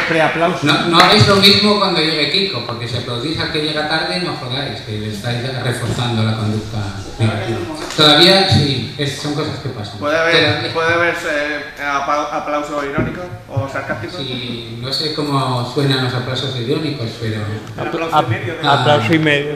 Preaplauso. No hagáis lo mismo cuando llegue Kiko, porque si aplaudís al que llega tarde, no jodáis, que le estáis reforzando la conducta negativa. Todavía sí, son cosas que pasan. ¿Puede haber aplauso irónico o sarcástico? Sí, no sé cómo suenan los aplausos irónicos, pero... Aplauso y medio.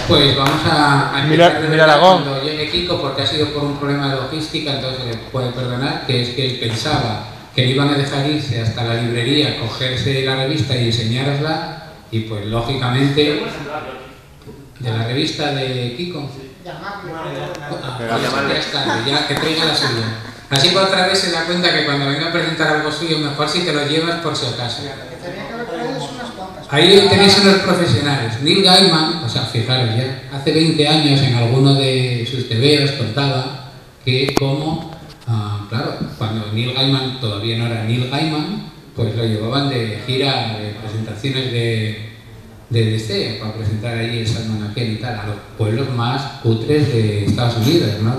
Pues vamos a Mira Aragón. cuando llegue Kiko, porque ha sido por un problema de logística, entonces se le puede perdonar, que es que él pensaba que le iban a dejar irse hasta la librería, cogerse la revista y enseñárosla, y pues lógicamente de la revista de Kiko ya está, ya que traiga la suya. Así que otra vez se da cuenta que cuando venga a presentar algo suyo, mejor si te lo llevas por si acaso. Ahí tenéis unos profesionales. Neil Gaiman, o sea, fijaros ya, hace 20 años en alguno de sus tebeos contaba que como, claro, cuando Neil Gaiman todavía no era Neil Gaiman, pues lo llevaban de gira de presentaciones de DC, para presentar allí el Salmon aquel y tal, a los pueblos más cutres de Estados Unidos, ¿no?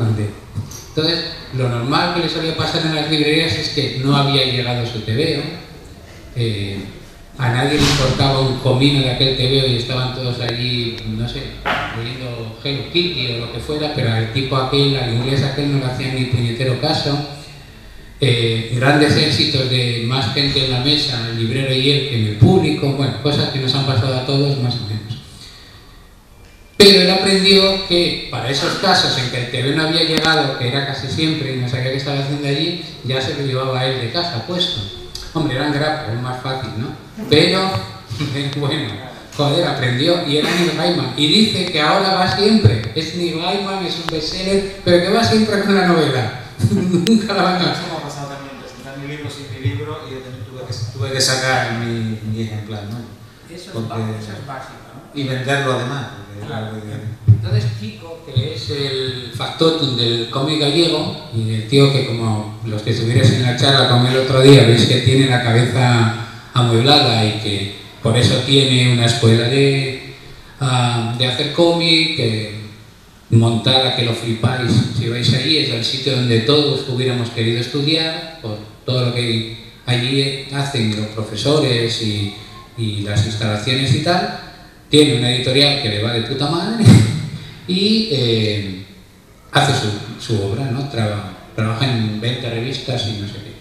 Entonces, lo normal que le solía pasar en las librerías es que no había llegado su tebeo, a nadie le importaba un comino de aquel tebeo y estaban todos allí, no sé, oyendo Hello Kitty o lo que fuera, pero al tipo aquel, al inglés aquel, no le hacían ni puñetero caso. Grandes éxitos de más gente en la mesa, el librero y él, que en el público, bueno, cosas que nos han pasado a todos más o menos. Pero él aprendió que para esos casos en que el tebeo no había llegado, que era casi siempre y no sabía qué estaba haciendo allí, ya se lo llevaba a él de casa puesto. Hombre, eran grapas, es más fácil, ¿no? Pero, bueno, joder, aprendió y era Neil Gaiman. Y dice que ahora va siempre. Es Neil Gaiman, es un bestseller, pero que va siempre con una novela. Nunca la van a... Eso me ha pasado también, presentar mi libro sin mi libro y yo tuve que sacar mi ejemplar, ¿no? Eso es básico, ¿no? Y venderlo además. Entonces Kiko, que es el factotum del cómic gallego, y el tío que, como los que estuvierais en la charla con él otro día, veis que tiene la cabeza amueblada y que por eso tiene una escuela de hacer cómic montada, que lo flipáis si vais allí, es el sitio donde todos hubiéramos querido estudiar, por todo lo que allí hacen los profesores y las instalaciones y tal. Tiene una editorial que le va de puta madre y hace su obra, ¿no? Trabaja en 20 revistas y no sé qué.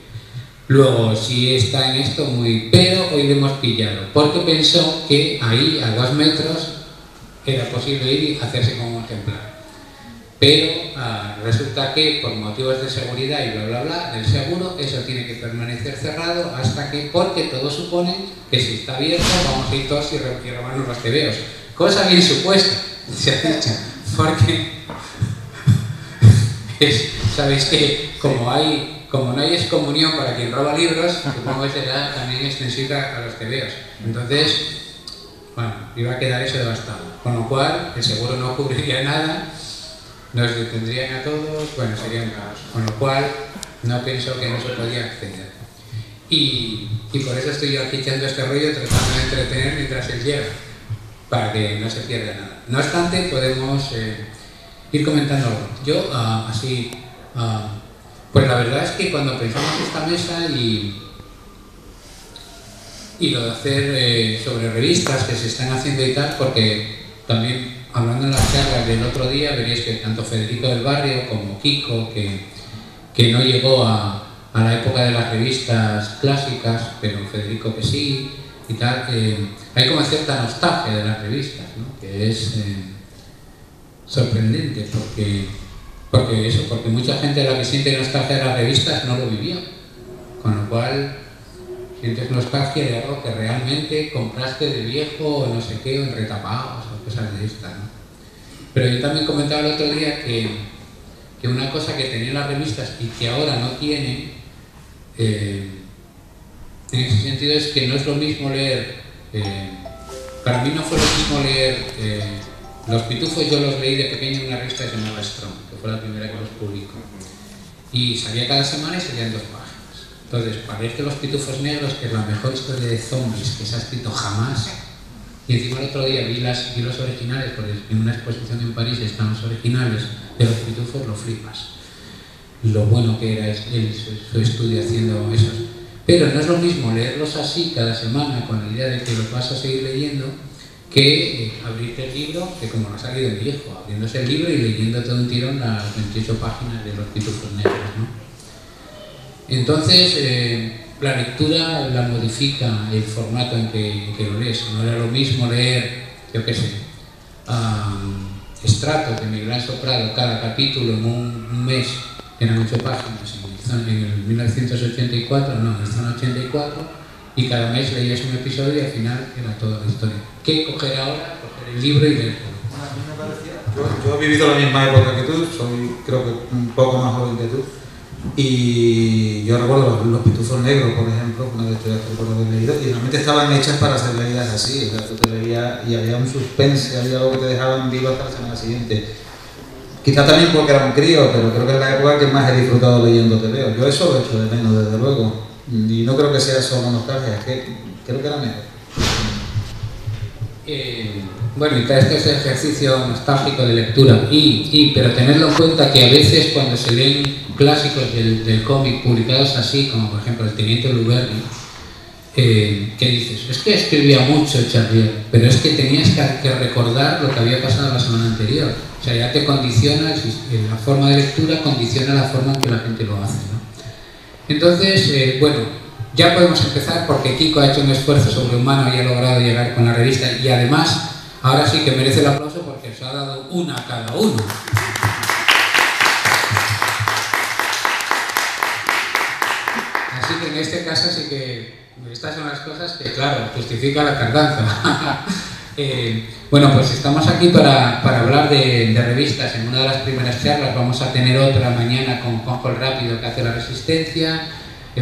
Luego sí está en esto muy... Pero hoy le hemos pillado, porque pensó que ahí a 2 metros era posible ir y hacerse con un ejemplar. Pero resulta que por motivos de seguridad y bla bla bla, del seguro, eso tiene que permanecer cerrado hasta que, porque todos suponen que si está abierto vamos a ir todos y robarnos los tebeos. Cosa bien supuesta, se ha dicho, porque sabéis que como no hay excomunión para quien roba libros, supongo que será también extensiva a los tebeos. Entonces, bueno, iba a quedar eso devastado. Con lo cual, el seguro no cubriría nada, nos detendrían a todos, bueno, sería un caos. Con lo cual, no pienso que no se podía acceder. Y por eso estoy yo aquí echando este rollo, tratando de entretener mientras él llega, para que no se pierda nada. No obstante, podemos ir comentando algo. Yo, pues la verdad es que cuando pensamos esta mesa y lo de hacer sobre revistas que se están haciendo y tal, porque también hablando en las charlas del otro día veréis que tanto Federico del Barrio como Kiko, que no llegó a la época de las revistas clásicas, pero Federico que sí y tal, hay como cierta nostalgia de las revistas, ¿no? Que es sorprendente porque mucha gente la que siente nostalgia de las revistas no lo vivió, con lo cual sientes nostalgia de algo que realmente compraste de viejo o no sé qué, o en retapados o cosas de estas, ¿no? Pero yo también comentaba el otro día que una cosa que tenían las revistas y que ahora no tienen, en ese sentido, es que no es lo mismo leer, para mí no fue lo mismo leer Los Pitufos. Yo los leí de pequeño en una revista que se llamaba Strong, que fue la primera que los publicó, y salía cada semana y salían 2 páginas. Entonces, para leer Los Pitufos Negros, que es la mejor historia de zombies que se ha escrito jamás, y encima el otro día vi los originales, porque en una exposición en París están los originales de Los Pitufos, lo flipas. Lo bueno que era su estudio haciendo esos. Pero no es lo mismo leerlos así cada semana con la idea de que los vas a seguir leyendo que abrirte el libro, que como lo ha salido mi hijo, abriéndose el libro y leyendo todo un tirón las 28 páginas de los Pitufos Negros, ¿no? Entonces, la lectura la modifica el formato en que lo lees. No era lo mismo leer, yo qué sé, Estrato de Miguel Ángel Prado, cada capítulo en un mes, eran 8 páginas, en el 1984, no, en el 84, y cada mes leías un episodio y al final era toda la historia. ¿Qué coger ahora? Coger el libro y leerlo. Bueno, a mí me parecía... Yo he vivido la misma época que tú, soy creo que un poco más joven que tú, y yo recuerdo los Pitufos Negros, por ejemplo, una de las historias que recuerdo haber leído, y realmente estaban hechas para ser leídas así, o sea, tú te leías y había un suspense, había algo que te dejaban vivo hasta la semana siguiente. Quizás también porque era un crío, pero creo que es la época que más he disfrutado leyendo TVO. Yo eso lo he hecho de menos, desde luego. Y no creo que sea solo nostalgia, es que creo que era mejor. Bueno, y este es el ejercicio nostálgico de lectura. Pero tenedlo en cuenta que a veces cuando se leen clásicos del cómic publicados así, como por ejemplo El Teniente Blueberry, ¿qué dices? Es que escribía mucho Charrier, pero es que tenías que recordar lo que había pasado la semana anterior. O sea, ya te condiciona, la forma de lectura condiciona la forma en que la gente lo hace, ¿no? Entonces, bueno, ya podemos empezar porque Kiko ha hecho un esfuerzo sobrehumano y ha logrado llegar con la revista, y además, ahora sí que merece el aplauso porque os ha dado una a cada uno. Así que en este caso sí que estas son las cosas que, claro, justifica la tardanza. Bueno, pues estamos aquí para hablar de revistas. En una de las primeras charlas vamos a tener otra mañana con Juanjo el Rápido, que hace La Resistencia.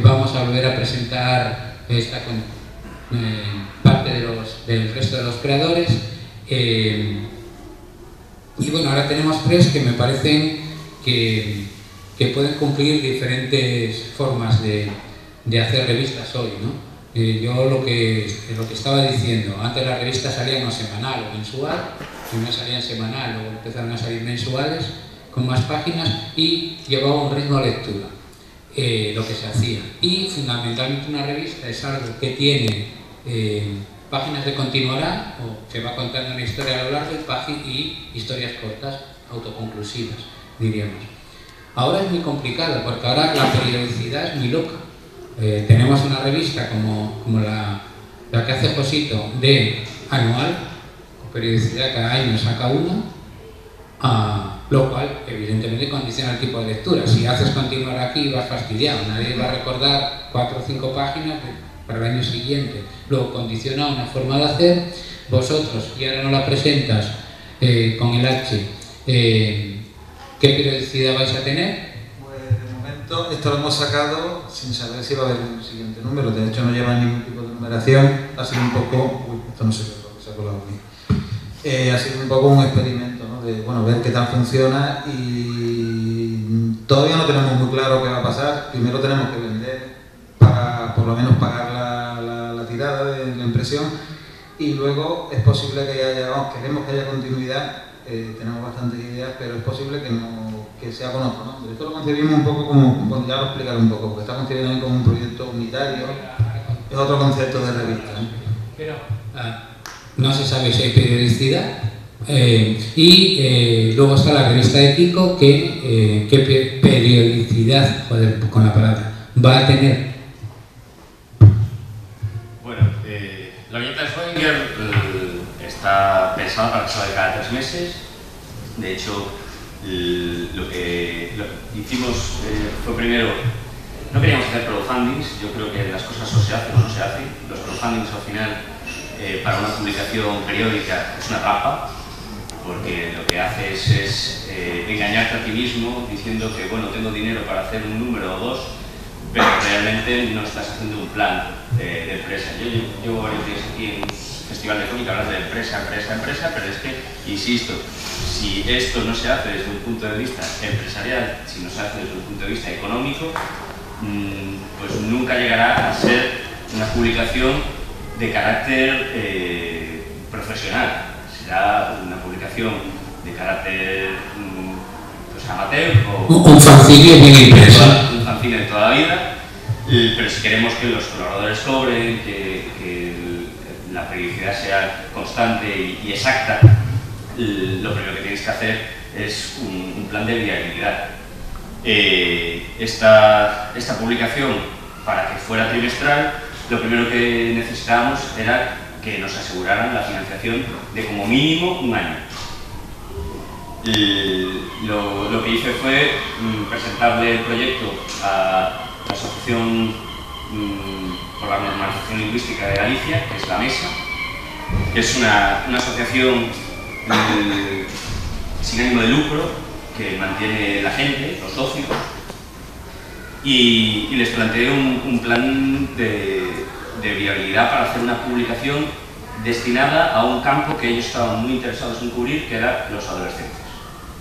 Vamos a volver a presentar esta con parte del resto de los creadores. Y bueno, ahora tenemos 3 que me parecen que pueden cumplir diferentes formas de hacer revistas hoy, ¿no? Yo lo que estaba diciendo, antes las revistas salían o semanal o mensual, primero salían semanal, luego empezaron a salir mensuales con más páginas y llevaba un ritmo de lectura, lo que se hacía. Y fundamentalmente una revista es algo que tiene páginas de continuará, o se va contando una historia a lo largo, y historias cortas, autoconclusivas, diríamos. Ahora es muy complicado porque ahora la periodicidad es muy loca. Tenemos una revista como la que hace Josito, de anual, con periodicidad cada año saca una, lo cual evidentemente condiciona el tipo de lectura. Si haces continuar aquí vas fastidiado, nadie va a recordar 4 o 5 páginas para el año siguiente. Luego condiciona una forma de hacer. Vosotros, y ahora no la presentas con el H, ¿qué periodicidad vais a tener? Esto lo hemos sacado sin saber si va a haber un siguiente número, de hecho no lleva ningún tipo de numeración, ha sido un poco, esto no sé qué es lo que se ha colado aquí, ha sido un poco un experimento, ¿no? De bueno, ver qué tal funciona, y todavía no tenemos muy claro qué va a pasar. Primero tenemos que vender para por lo menos pagar la tirada de la impresión, y luego es posible que haya, queremos que haya continuidad, tenemos bastantes ideas, pero es posible que sea con otro nombre. Esto lo concebimos un poco como, ya lo explicaré un poco, porque está concebido también como un proyecto unitario, es otro concepto de revista, ¿eh? Pero no se sabe si hay periodicidad, y luego está la revista de Kiko, ¿qué periodicidad, joder, con la palabra, va a tener? Bueno, la viñeta de Schrödinger está pensada para que salga cada 3 meses. De hecho, lo que hicimos fue primero, no queríamos hacer crowdfundings. Yo creo que las cosas o se hacen o no se hacen. Los crowdfundings al final, para una publicación periódica, es una trampa, porque lo que haces es engañarte a ti mismo diciendo que bueno, tengo dinero para hacer un número o 2, pero realmente no estás haciendo un plan de empresa. Yo llevo varios días aquí en un festival de cómic, hablas de empresa, pero es que, insisto, si esto no se hace desde un punto de vista empresarial, si no se hace desde un punto de vista económico, pues nunca llegará a ser una publicación de carácter profesional. Será una publicación de carácter pues amateur o un fanzine bien impreso. Un fanzine de toda la vida, pero si si queremos que los colaboradores cobren, que la periodicidad sea constante y exacta, lo primero que tienes que hacer es un plan de viabilidad. Esta publicación, para que fuera trimestral, lo primero que necesitábamos era que nos aseguraran la financiación de como mínimo un año. Lo que hice fue presentarle el proyecto a la Asociación por la Normalización Lingüística de Galicia, que es la MESA, que es una asociación sin ánimo de lucro que mantiene la gente, los socios, y les planteé un plan de viabilidad para hacer una publicación destinada a un campo que ellos estaban muy interesados en cubrir, que era los adolescentes.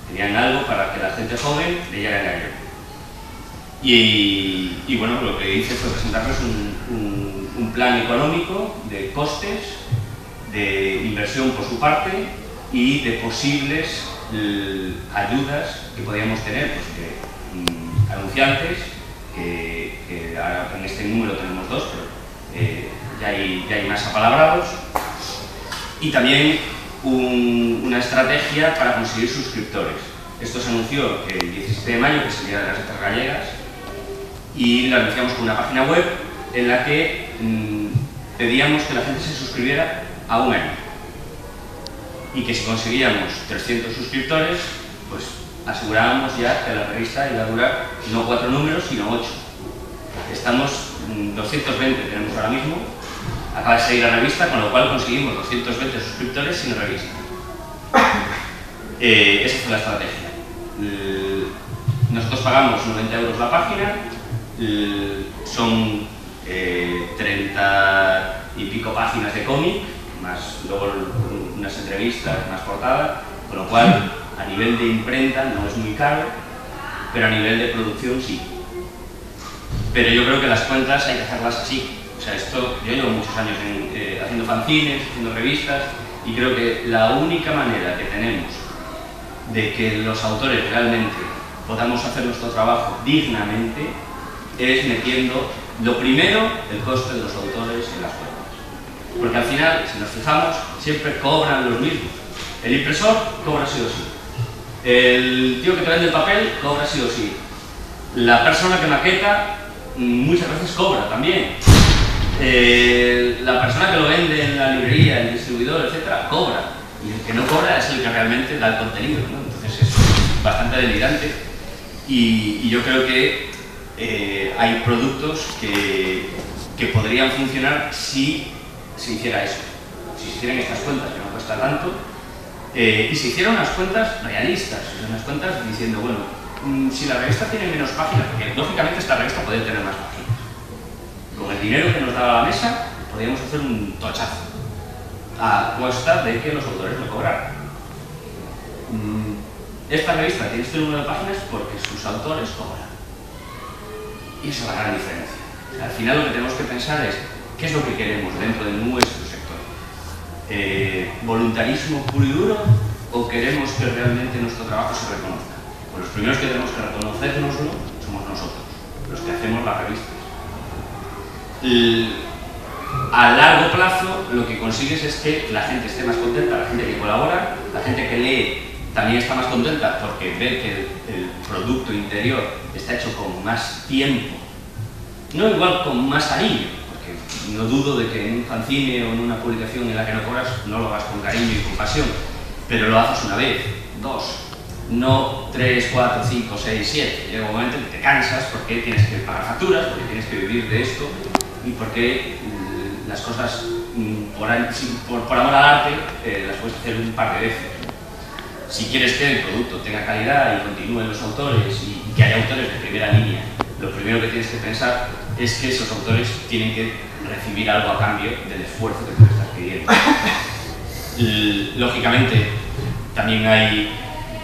Tenían algo para que la gente joven leyera en gallego. Y bueno, lo que hice fue presentarles un plan económico de costes, de inversión por su parte y de posibles ayudas que podíamos tener, pues que anunciantes, que ahora en este número tenemos 2, pero ya hay más apalabrados, y también una estrategia para conseguir suscriptores. Esto se anunció el 17 de mayo, que es el Día de las Letras Gallegas, y lo anunciamos con una página web en la que pedíamos que la gente se suscribiera a un año, y que si conseguíamos 300 suscriptores, pues asegurábamos ya que la revista iba a durar no 4 números, sino 8. Estamos 220 tenemos ahora mismo, acaba de salir la revista, con lo cual conseguimos 220 suscriptores sin revista. Esa fue la estrategia. Nosotros pagamos 90 € la página, son 30 y pico páginas de cómic, más luego unas entrevistas, más portada, con lo cual a nivel de imprenta no es muy caro, pero a nivel de producción sí. Pero yo creo que las cuentas hay que hacerlas así. O sea, yo llevo muchos años haciendo fanzines, haciendo revistas, y creo que la única manera que tenemos de que los autores realmente podamos hacer nuestro trabajo dignamente es metiendo, lo primero, el coste de los autores en las cuentas. Porque al final, si nos fijamos, siempre cobran los mismos. El impresor cobra sí o sí. El tío que te vende el papel cobra sí o sí. La persona que maqueta muchas veces cobra también. La persona que lo vende en la librería, el distribuidor, etcétera, cobra. Y el que no cobra es el que realmente da el contenido, ¿no? Entonces es bastante delirante. Y yo creo que hay productos que podrían funcionar si se hiciera eso. Si se hicieran estas cuentas, que no cuesta tanto, y se hicieran unas cuentas realistas, unas cuentas diciendo, bueno, si la revista tiene menos páginas, porque lógicamente esta revista puede tener más páginas, con el dinero que nos daba la mesa podríamos hacer un tochazo a costa de que los autores no cobraran. Esta revista tiene este número de páginas porque sus autores cobran, y esa es la gran diferencia. O sea, al final lo que tenemos que pensar es qué es lo que queremos dentro de nuestro sector. ¿Voluntarismo puro y duro o queremos que realmente nuestro trabajo se reconozca? Pues los primeros que tenemos que reconocérnoslo somos nosotros, los que hacemos las revistas. A largo plazo lo que consigues es que la gente esté más contenta, la gente que colabora, la gente que lee también está más contenta porque ve que el producto interior está hecho con más tiempo, no igual con más cariño, porque no dudo de que en un fanzine o en una publicación en la que no cobras no lo hagas con cariño y con pasión, pero lo haces una vez, 2, no 3, 4, 5, 6, 7. Llega un momento en que te cansas porque tienes que pagar facturas, porque tienes que vivir de esto y porque las cosas por amor al arte las puedes hacer un par de veces. Si quieres que el producto tenga calidad y continúen los autores y que haya autores de primera línea, lo primero que tienes que pensar es que esos autores tienen que recibir algo a cambio del esfuerzo que tú le estás pidiendo. Lógicamente, también hay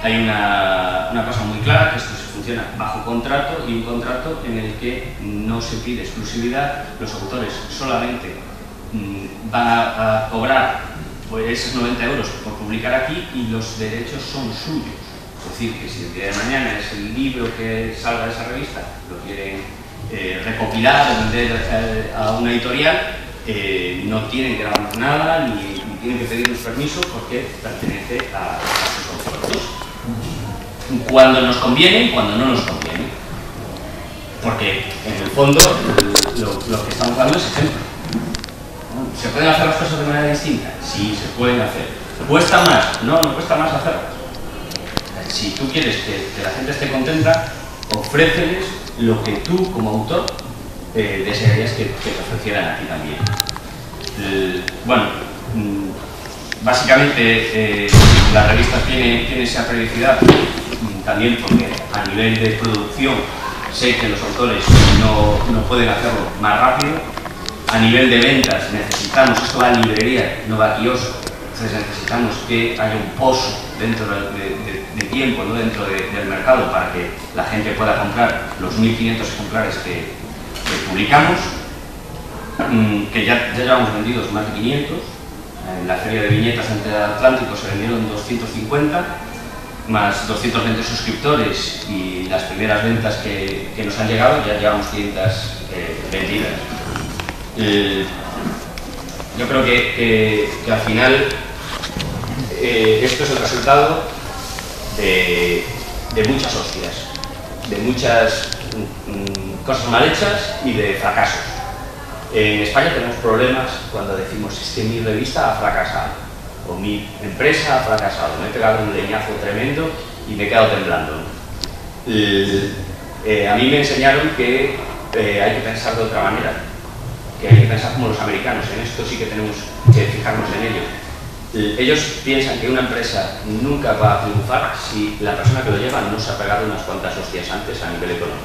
una cosa muy clara, que esto se funciona bajo contrato, y un contrato en el que no se pide exclusividad. Los autores solamente van a cobrar pues esos 90 € por publicar aquí, y los derechos son suyos. Es decir, que si el día de mañana es el libro que salga de esa revista, lo quieren recopilar o vender a una editorial, no tienen que darnos nada ni tienen que pedirnos permiso porque pertenece a sus autónomos. Cuando nos conviene y cuando no nos conviene. Porque en el fondo lo que estamos dando es ejemplo. ¿Se pueden hacer las cosas de manera distinta? Sí, se pueden hacer. ¿Cuesta más? No, no cuesta más hacerlas. Si tú quieres que la gente esté contenta, ofréceles lo que tú como autor desearías que te ofrecieran a ti también. Bueno, básicamente la revista tiene esa periodicidad también porque a nivel de producción sé que los autores no pueden hacerlo más rápido. A nivel de ventas necesitamos, esto va a librería, no va a kiosco, entonces necesitamos que haya un pozo dentro de tiempo, ¿no? Dentro del mercado para que la gente pueda comprar los 1500 ejemplares que publicamos, que ya llevamos vendidos más de 500. En la feria de viñetas entre el Atlántico se vendieron 250, más 220 suscriptores y las primeras ventas que nos han llegado, ya llevamos 500 vendidas. Yo creo que al final esto es el resultado de muchas hostias, de muchas cosas mal hechas y de fracasos. En España tenemos problemas cuando decimos es que mi revista ha fracasado o mi empresa ha fracasado, me he pegado un leñazo tremendo y me he quedado temblando. A mí me enseñaron que hay que pensar de otra manera, que hay que pensar como los americanos. En esto sí que tenemos que fijarnos en ello. Ellos piensan que una empresa nunca va a triunfar si la persona que lo lleva no se ha pegado unas cuantas hostias antes a nivel económico,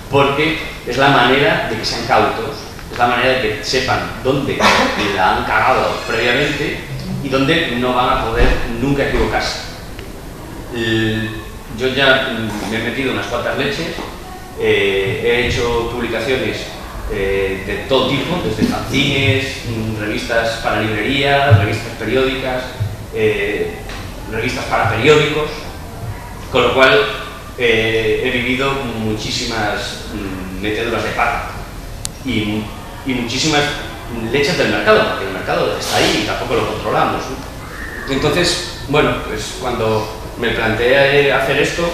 porque es la manera de que sean cautos, es la manera de que sepan dónde la han cagado previamente y dónde no van a poder nunca equivocarse. Yo ya me he metido unas cuantas leches, he hecho publicaciones de todo tipo, desde fanzines, revistas para librería, revistas periódicas, revistas para periódicos, con lo cual he vivido muchísimas meteduras de pata y muchísimas leches del mercado, porque el mercado está ahí y tampoco lo controlamos, ¿no? Entonces, bueno, pues cuando me planteé hacer esto,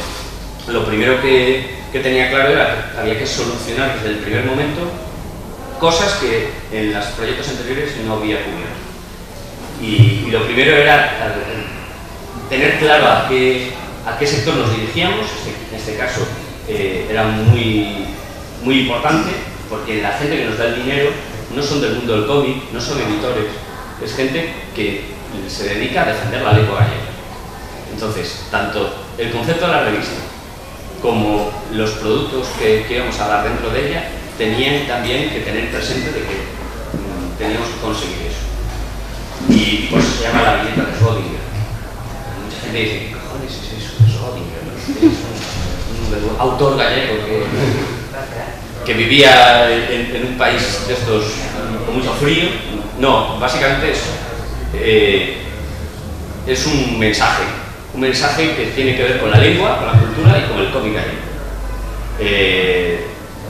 lo primero que tenía claro era que había que solucionar desde el primer momento cosas que en los proyectos anteriores no había cubierto. Y lo primero era tener claro a qué sector nos dirigíamos. En este caso era muy importante, porque la gente que nos da el dinero no son del mundo del cómic, no son editores, es gente que se dedica a defender la lengua gallega. Entonces, tanto el concepto de la revista como los productos que íbamos a dar dentro de ella tenían también que tener presente de que teníamos que conseguir eso. Y por eso se llama la viñeta de Schrödinger. Mucha gente dice, ¿qué cojones es eso? Schrödinger, ¿no? Es un autor gallego que vivía en un país de estos con mucho frío. No, básicamente es un mensaje que tiene que ver con la lengua, con la cultura y con el cómic gallego.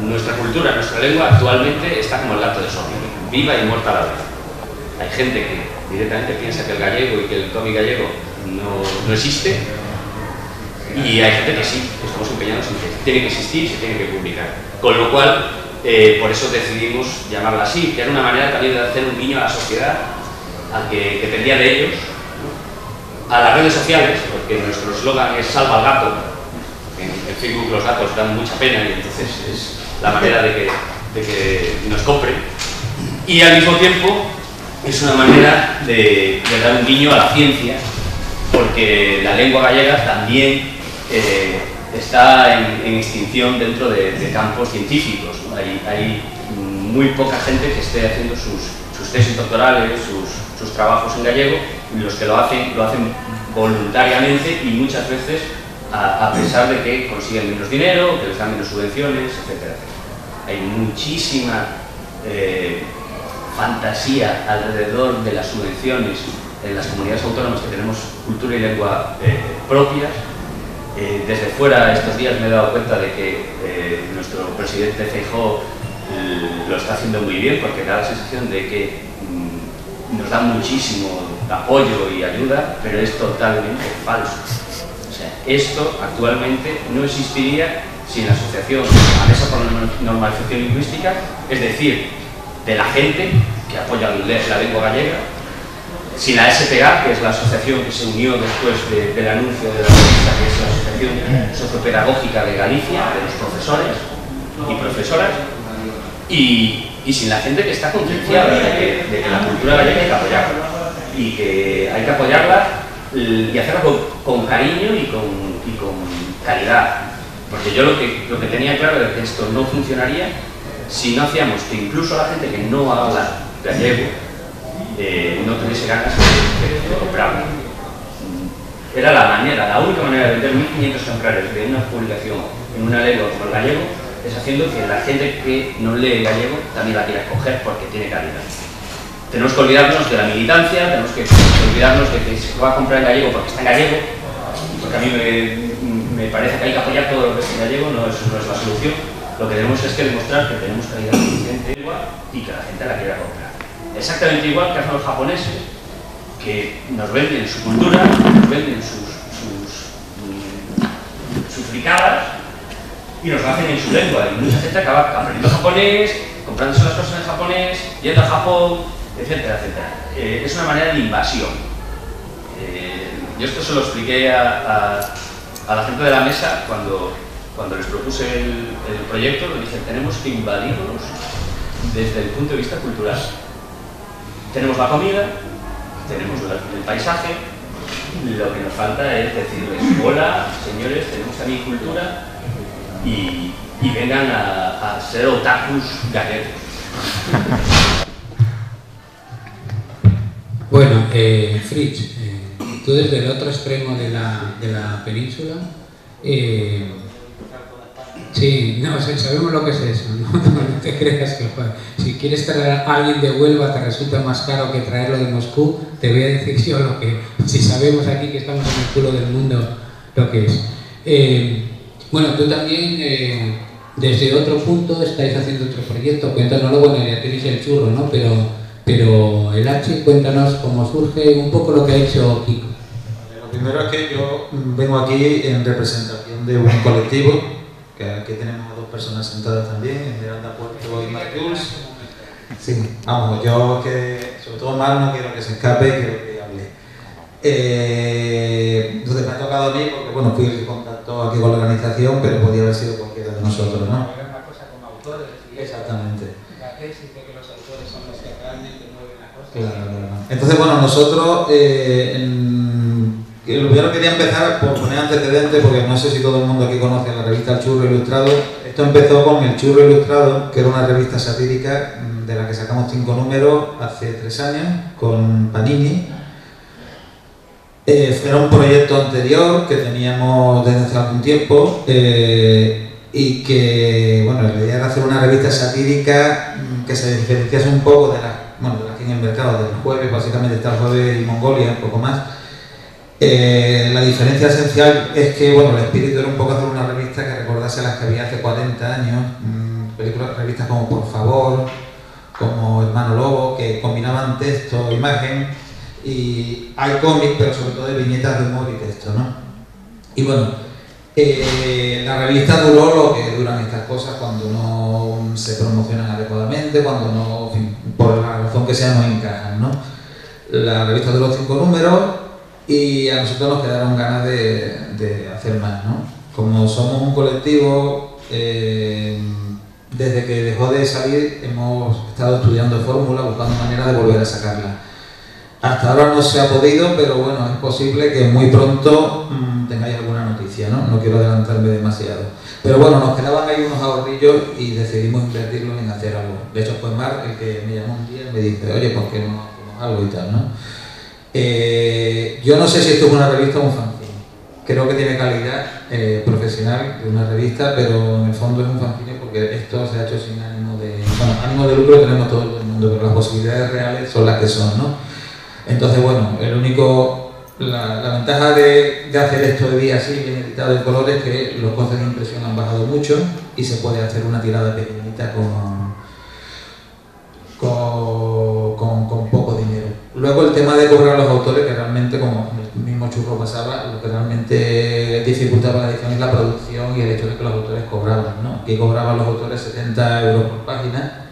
Nuestra cultura, nuestra lengua actualmente está como el gato de Schrödinger, viva y muerta a la vez. Hay gente que directamente piensa que el gallego y que el cómic gallego no existe, y hay gente que sí, que estamos empeñados en que tiene que existir y se tiene que publicar. Con lo cual, por eso decidimos llamarla así, que era una manera también de hacer un guiño a la sociedad, a que dependía de ellos, ¿no? A las redes sociales, porque nuestro eslogan es salva al gato. En Facebook los gatos dan mucha pena y entonces es la manera de que nos compren. Y al mismo tiempo es una manera de dar un guiño a la ciencia, porque la lengua gallega también está en extinción dentro de campos científicos, ¿no? Hay muy poca gente que esté haciendo sus tesis doctorales, sus trabajos en gallego, y los que lo hacen voluntariamente y muchas veces a pesar de que consiguen menos dinero, que les dan menos subvenciones, etcétera, etcétera. Hay muchísima fantasía alrededor de las subvenciones en las comunidades autónomas que tenemos cultura y lengua propias. Desde fuera estos días me he dado cuenta de que nuestro presidente Feijóo lo está haciendo muy bien, porque da la sensación de que nos da muchísimo apoyo y ayuda, pero es totalmente falso. O sea, esto actualmente no existiría sin la asociación La Mesa por la Normalización Lingüística, es decir, de la gente que apoya la lengua gallega, sin la SPA, que es la asociación que se unió después del anuncio de la revista, que es la Asociación Sociopedagógica de Galicia, de los profesores y profesoras, y sin la gente que está concienciada de que la cultura gallega hay que apoyarla, y que hay que apoyarla y hacerlo con cariño y con calidad. Porque yo lo que tenía claro es que esto no funcionaría si no hacíamos que incluso la gente que no habla gallego no tuviese ganas de comprarlo. Era la única manera de vender 1.500 ejemplares de una publicación en una lengua como el gallego es haciendo que la gente que no lee gallego también la quiera escoger porque tiene calidad. Tenemos que olvidarnos de la militancia, tenemos que olvidarnos de que se va a comprar en gallego porque está en gallego, porque a mí me parece que hay que apoyar todo lo que es en gallego, no es la solución. Lo que tenemos es que demostrar que tenemos calidad suficiente y que la gente la quiera comprar. Exactamente igual que hacen los japoneses, que nos venden su cultura, nos venden sus fricadas y nos lo hacen en su lengua. Y mucha gente acaba aprendiendo japonés, comprándose las cosas en japonés, yendo a Japón, etcétera, etcétera. Es una manera de invasión. Yo esto se lo expliqué a la gente de la mesa cuando les propuse el proyecto. Les dije, tenemos que invadirlos desde el punto de vista cultural. Tenemos la comida, tenemos el paisaje, lo que nos falta es decirles, hola, señores, tenemos también cultura y vengan a ser otakus gallegos. Bueno, Fritz, tú desde el otro extremo de la península, sí, no, sabemos lo que es eso, no te creas que si quieres traer a alguien de Huelva te resulta más caro que traerlo de Moscú, te voy a decir yo lo que, si sabemos aquí que estamos en el culo del mundo, lo que es. Bueno, tú también, desde otro punto, estáis haciendo otro proyecto, cuéntanoslo, bueno, ya tenéis el churro, ¿no? Pero el H, cuéntanos cómo surge, un poco lo que ha hecho Kiko. Lo primero es que yo vengo aquí en representación de un colectivo, que aquí tenemos a dos personas sentadas también, Miranda Puerto y Marc Jules. Sí, vamos, yo que, sobre todo Mar, no quiero que se escape y quiero que hable. Entonces me ha tocado a mí porque, bueno, fui el contacto aquí con la organización, pero podía haber sido cualquiera de nosotros, ¿no? Era una cosa como autores. Exactamente. La tesis de que los autores son los que realmente mueven la cosa. Claro. Entonces, bueno, nosotros, yo quería empezar por poner antecedentes, porque no sé si todo el mundo aquí conoce la revista El Churro Ilustrado. Esto empezó con El Churro Ilustrado, que era una revista satírica de la que sacamos 5 números hace 3 años, con Panini. Era un proyecto anterior que teníamos desde hace algún tiempo y que, bueno, la idea era hacer una revista satírica que se diferenciase un poco de la que en el mercado del Jueves, básicamente está El Jueves y Mongolia, un poco más. La diferencia esencial es que, bueno, el espíritu era un poco hacer una revista que recordase las que había hace 40 años, revistas como Por Favor, como Hermano Lobo, que combinaban texto, imagen, y hay cómics, pero sobre todo de viñetas de humor y texto, ¿no? Y bueno, la revista duró lo que duran estas cosas cuando no se promocionan adecuadamente, cuando no, en fin, por la razón que sea, no encajan, ¿no? La revista duró 5 números y a nosotros nos quedaron ganas de hacer más, ¿no? Como somos un colectivo, desde que dejó de salir hemos estado estudiando fórmula, buscando maneras de volver a sacarla. Hasta ahora no se ha podido, pero bueno, es posible que muy pronto tengáis alguna noticia, ¿no? No quiero adelantarme demasiado. Pero bueno, nos quedaban ahí unos ahorrillos y decidimos invertirlos en hacer algo. De hecho fue Marc el que me llamó un día y me dice, oye, ¿por qué no hacemos algo y tal, ¿no? Yo no sé si esto es una revista o un fanzine. Creo que tiene calidad profesional de una revista, pero en el fondo es un fanzine porque esto se ha hecho sin ánimo de... Bueno, ánimo de lucro tenemos todo el mundo, pero las posibilidades reales son las que son, ¿no? Entonces, bueno, La ventaja de hacer esto de día así, bien editado en colores, es que los costes de impresión han bajado mucho y se puede hacer una tirada pequeñita con poco dinero. Luego el tema de cobrar a los autores, que realmente, como el mismo Churro pasaba, lo que realmente dificultaba la edición es la producción y el hecho de que los autores cobraban, ¿no? Aquí cobraban los autores 70 euros por página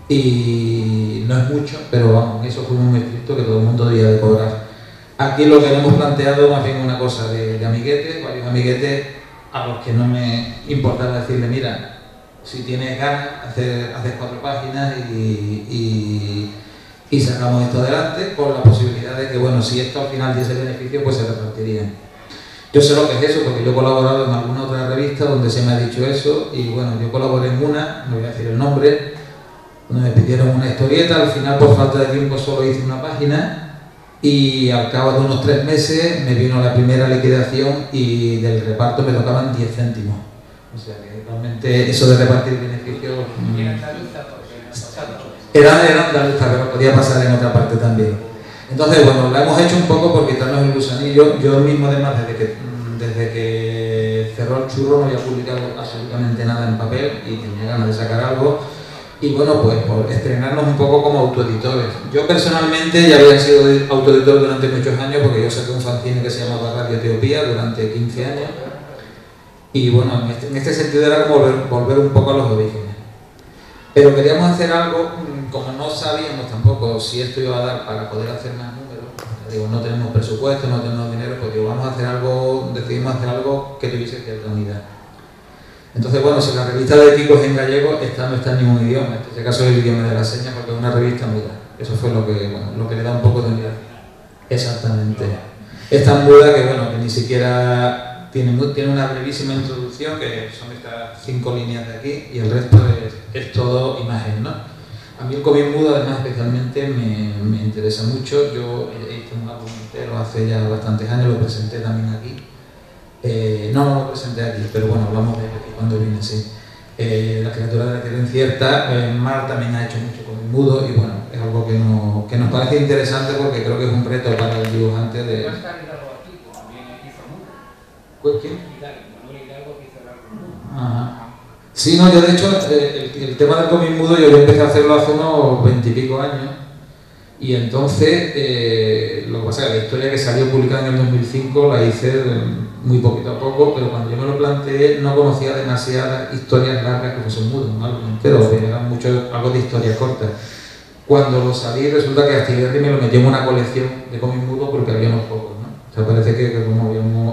y no es mucho, pero vamos, eso fue muy estricto que todo el mundo debía de cobrar. Aquí lo que hemos planteado más bien una cosa de amiguetes, varios amiguetes a los que no me importaba decirle, mira, si tienes ganas, haces 4 páginas y sacamos esto adelante, con la posibilidad de que, bueno, si esto al final diese beneficio, pues se repartirían. Yo sé lo que es eso, porque yo he colaborado en alguna otra revista donde se me ha dicho eso, y bueno, yo colaboré en una, no voy a decir el nombre, donde me pidieron una historieta, al final por falta de tiempo solo hice una página, y al cabo de unos 3 meses me vino la primera liquidación y del reparto me tocaban 10 céntimos. O sea que realmente eso de repartir beneficios... Era andaluza, pero podía pasar en otra parte también. Entonces, bueno, la hemos hecho un poco por quitarnos el gusanillo. Yo mismo, además, desde que cerró el Churro no había publicado absolutamente nada en papel y tenía ganas de sacar algo. Y bueno, pues por estrenarnos un poco como autoeditores. Yo personalmente ya había sido autoeditor durante muchos años porque yo saqué un fanzine que se llamaba Radio Etiopía durante 15 años. Y bueno, en este sentido era como volver un poco a los orígenes. Pero queríamos hacer algo, como no sabíamos tampoco si esto iba a dar para poder hacer más números, digo, no tenemos presupuesto, no tenemos dinero, pues digo, vamos a hacer algo, decidimos hacer algo que tuviese cierta unidad. Entonces, bueno, si la revista de Kiko es en gallego, esta no está en ningún idioma, en este caso es el idioma de las señas porque es una revista muda. Eso fue lo que le da un poco de unidad. Exactamente. Es tan muda que, bueno, que ni siquiera... Tiene una brevísima introducción, que son estas 5 líneas de aquí, y el resto es todo imagen, ¿no? A mí el cómic mudo, además, especialmente me interesa mucho. Yo hice un álbum entero hace ya bastantes años, lo presenté también aquí. No lo presenté aquí, pero bueno, hablamos de aquí cuando vine, sí. La criatura de la tierra incierta, Mar también ha hecho mucho cómic mudo, y bueno, es algo que nos parece interesante porque creo que es un reto para el dibujante de... ¿Quién? Ajá. Sí, no, yo de hecho, el tema del cómic mudo yo empecé a hacerlo hace unos 20 y pico años y entonces lo que pasa es que la historia que salió publicada en el 2005 la hice muy poquito a poco, pero cuando yo me lo planteé no conocía demasiadas historias largas que fuesen mudos, un álbum entero, eran algo de historias cortas. Cuando lo salí resulta que Astiberri me lo metió en una colección de cómic mudo porque había unos pocos, ¿no? O sea, parece que como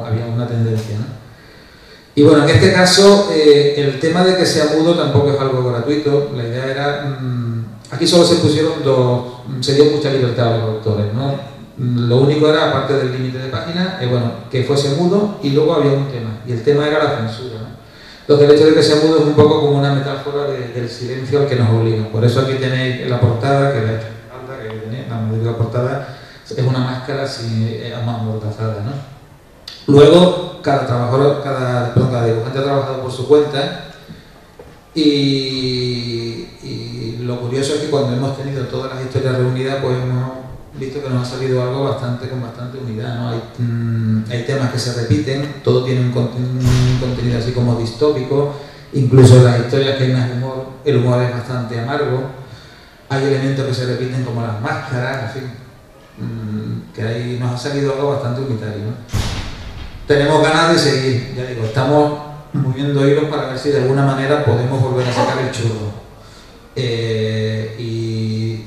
había una tendencia, ¿no? Y bueno, en este caso, el tema de que sea mudo tampoco es algo gratuito. La idea era... aquí solo se pusieron se dio mucha libertad a los autores, ¿no? Lo único era, aparte del límite de páginas, bueno, que fuese mudo y luego había un tema. Y el tema era la censura, ¿no? Entonces el hecho de que sea mudo es un poco como una metáfora del silencio al que nos obliga. Por eso aquí tenéis la portada, que la he hecho que tenéis, la magnífica portada, es una máscara así amordazada, ¿no? Luego, cada dibujante ha trabajado por su cuenta y lo curioso es que cuando hemos tenido todas las historias reunidas, pues hemos visto que nos ha salido algo con bastante unidad, ¿no? Hay temas que se repiten, todo tiene un contenido así como distópico, incluso en las historias que hay más humor, el humor es bastante amargo, hay elementos que se repiten como las máscaras, en fin, que ahí nos ha salido algo bastante unitario, ¿no? Tenemos ganas de seguir, ya digo, estamos moviendo hilos para ver si de alguna manera podemos volver a sacar el Churro. Y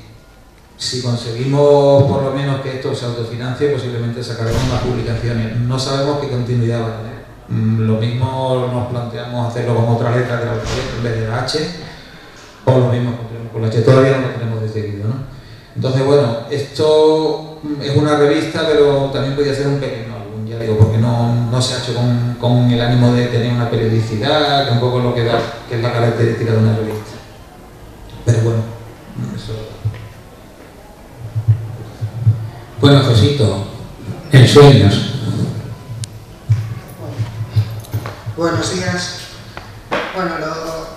si conseguimos por lo menos que esto se autofinancie, posiblemente sacaremos más publicaciones. No sabemos qué continuidad va a tener. Lo mismo nos planteamos hacerlo con otra letra del alfabeto en vez de la H, o lo mismo con la H, todavía no lo tenemos decidido, ¿no? Entonces, bueno, esto es una revista, pero también podría ser un pequeño álbum, ya digo, porque no se ha hecho con el ánimo de tener una periodicidad, que un poco lo que da, que es la característica de una revista. Pero bueno, eso... Bueno, Josito, en sueños. Buenos días. Bueno,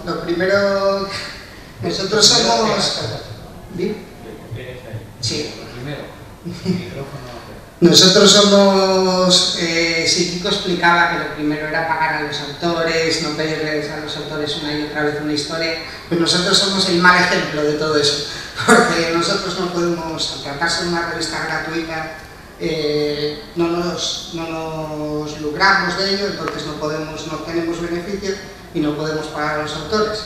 lo primero, nosotros somos... ¿Bien? Sí. Primero, el micrófono. Nosotros somos, si Kiko explicaba que lo primero era pagar a los autores, no pedirles a los autores una y otra vez una historia, pues nosotros somos el mal ejemplo de todo eso, porque nosotros no podemos, al tratarse de una revista gratuita, no nos lucramos de ello, entonces no tenemos beneficio y no podemos pagar a los autores.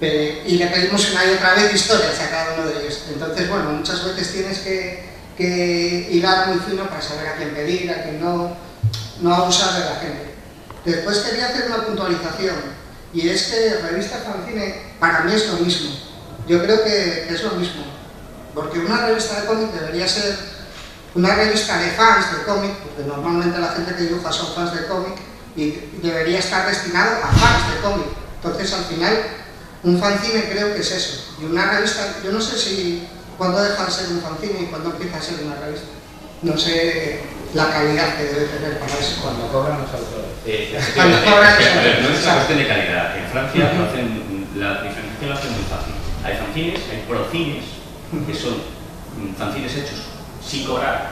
Y le pedimos una y otra vez historias a cada uno de ellos. Entonces, bueno, muchas veces tienes que hilar muy fino para saber a quién pedir, a quién no abusar de la gente. Después quería hacer una puntualización, y es que revista fanzine para mí es lo mismo. Yo creo que es lo mismo, porque una revista de cómic debería ser una revista de fans de cómic, porque normalmente la gente que dibuja son fans de cómic, y debería estar destinado a fans de cómic. Entonces, al final, un fanzine creo que es eso. Y una revista, yo no sé si cuándo deja de ser un fanzine y cuándo empieza a ser una revista. No sé la calidad que debe tener para eso. Cuando cobran los autores. Cuando cobran los autores. No es una cuestión de calidad. En Francia la diferenciación lo hacen muy fácil. Hay fanzines, hay procines, que son fanzines hechos sin cobrar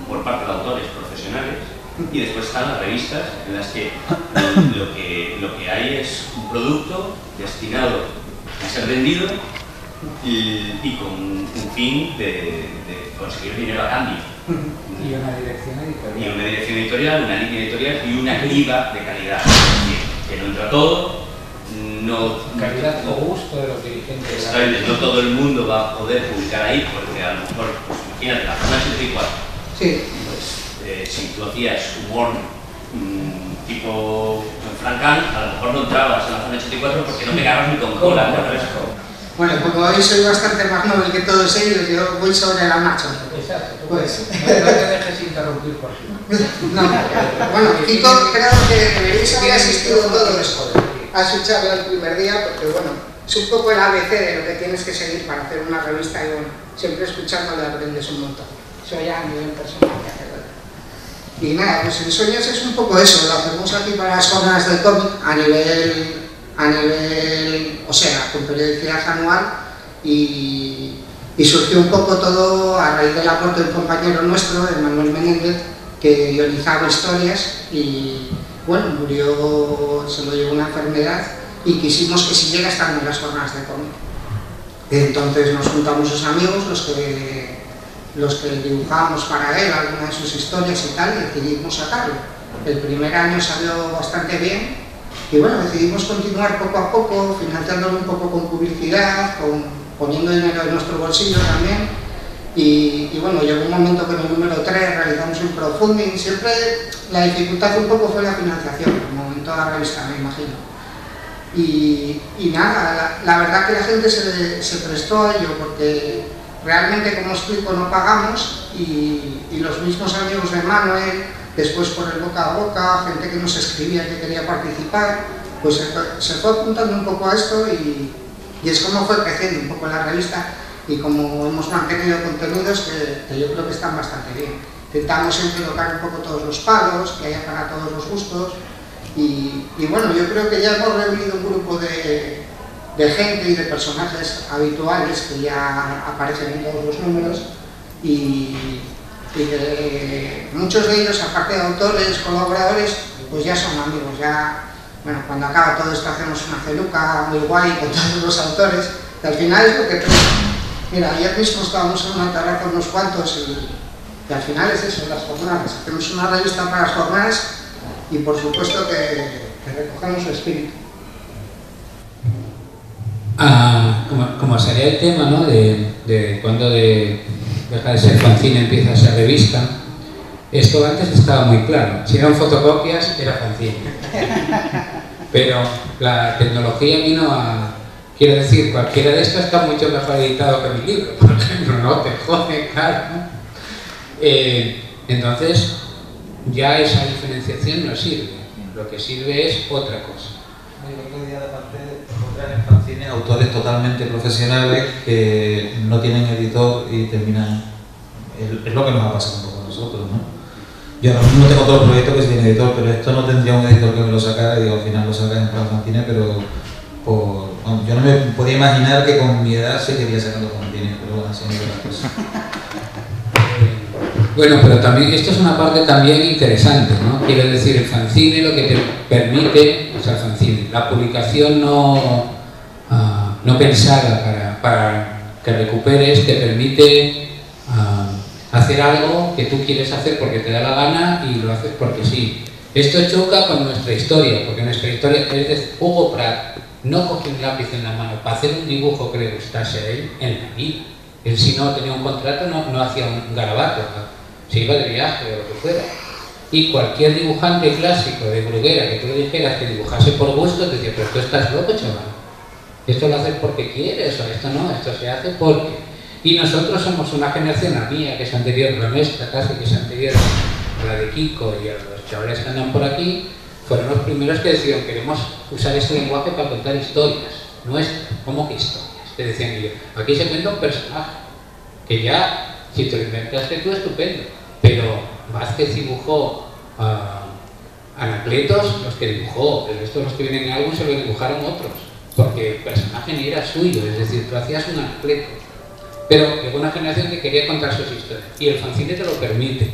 por parte de autores profesionales, y después están las revistas en las que lo que hay es un producto destinado a ser vendido y con un fin de conseguir dinero a cambio. Y una dirección editorial. Y una dirección editorial, una línea editorial y una criba de calidad. Que no entra todo, calidad o gusto de los dirigentes. Exactamente, no todo el mundo va a poder publicar ahí, porque a lo mejor, pues, imagínate, la zona 84. Sí. Pues si tú hacías humor tipo Francan, a lo mejor no entrabas en la zona 84 porque no pegabas ni con cola. Bueno, como hoy soy bastante más noble que todos ellos, yo voy sobre la marcha. Exacto. Pues, no te dejes interrumpir por ti. No, bueno, Kiko creo que deberíais haber asistido todos a su charla el primer día, porque bueno, es un poco el ABC de lo que tienes que seguir para hacer una revista, y bueno, siempre escuchándole aprendes un montón. Eso ya a nivel personal que hacerlo. Y nada, pues en Sueños es un poco eso, lo hacemos aquí para las jornadas del cómic a nivel, o sea, con periodicidad anual, y surgió un poco todo a raíz del aporte de un compañero nuestro, Manuel Menéndez, que guionizaba historias y bueno, murió, se lo llevó una enfermedad, y quisimos que siguiera estando en las jornadas de cómic. Entonces nos juntamos sus amigos, los que dibujábamos para él algunas de sus historias y tal, y decidimos sacarlo. El primer año salió bastante bien, y bueno, decidimos continuar poco a poco, financiándolo un poco con publicidad, poniendo dinero en nuestro bolsillo también, y bueno, llegó un momento que en el número 3 realizamos un crowdfunding. Siempre la dificultad un poco fue la financiación, como en toda revista, me imagino. Y nada, la verdad que la gente se prestó a ello, porque realmente, como explico, no pagamos, y los mismos amigos de Manuel, después por el boca a boca, gente que nos escribía que quería participar, pues se fue apuntando un poco a esto, y es como fue creciendo un poco la revista, y como hemos mantenido contenidos que yo creo que están bastante bien. Intentamos siempre tocar un poco todos los palos, que haya para todos los gustos, y bueno, yo creo que ya hemos reunido un grupo de gente y de personajes habituales que ya aparecen en todos los números, y que muchos de ellos, aparte de autores, colaboradores, pues ya son amigos. Ya, bueno, cuando acaba todo esto hacemos una celuca muy guay con todos los autores, que al final es lo que creo. Mira, ayer mismo estábamos en una terraza con unos cuantos, y al final es eso, las jornadas. Hacemos una revista para las jornadas, y por supuesto que recogemos su espíritu. Como sería el tema, ¿no? de cuando deja de ser fanzine, empieza a ser revista, esto antes estaba muy claro. Si eran fotocopias, era fanzine. Pero la tecnología vino a... Quiero decir, cualquiera de estos está mucho mejor editado que mi libro, por ejemplo, ¿no? Te jode, claro, ¿no? Entonces, ya esa diferenciación no sirve. Lo que sirve es otra cosa. El otro día, aparte, encontrar en fanzines autores totalmente profesionales que no tienen editor y terminan... Es lo que nos ha pasado un poco a nosotros, ¿no? Yo ahora mismo tengo todo el proyecto que es sin editor, pero esto no tendría un editor que me lo sacara, y digo, al final lo saca en plan fanzines, pero yo no me podía imaginar que con mi edad se quería sacar los fanzines, pero bueno, así no es la cosa. Bueno, pero también esto es una parte también interesante, ¿no? Quiero decir, el fanzine lo que te permite, o sea, el fanzine, la publicación no pensada para que recuperes, te permite hacer algo que tú quieres hacer porque te da la gana y lo haces porque sí. Esto choca con nuestra historia, porque nuestra historia es de Hugo Pratt. No cogió un lápiz en la mano para hacer un dibujo que le gustase a él en la vida. Él, si no tenía un contrato, no hacía un garabato, se iba de viaje o lo que fuera. Y cualquier dibujante clásico de Bruguera que tú le dijeras que dibujase por gusto, te decía, pero tú estás loco, chaval. Esto lo haces porque quieres, o esto no, esto se hace porque. Y nosotros somos una generación, la mía, que es anterior, la nuestra casi, que es anterior a la de Kiko y a los chavales que andan por aquí, fueron los primeros que decían, queremos usar este lenguaje para contar historias nuestras. ¿Cómo que historias? Te decían ellos, aquí se cuenta un personaje, que ya, si te lo inventaste tú, estupendo, pero Vázquez dibujó Anacletos, los que dibujó, el resto de los que vienen en álbum se lo dibujaron otros, porque el personaje ni era suyo, es decir, tú hacías un Anacleto, pero llegó una generación que quería contar sus historias, y el fanzine te lo permite.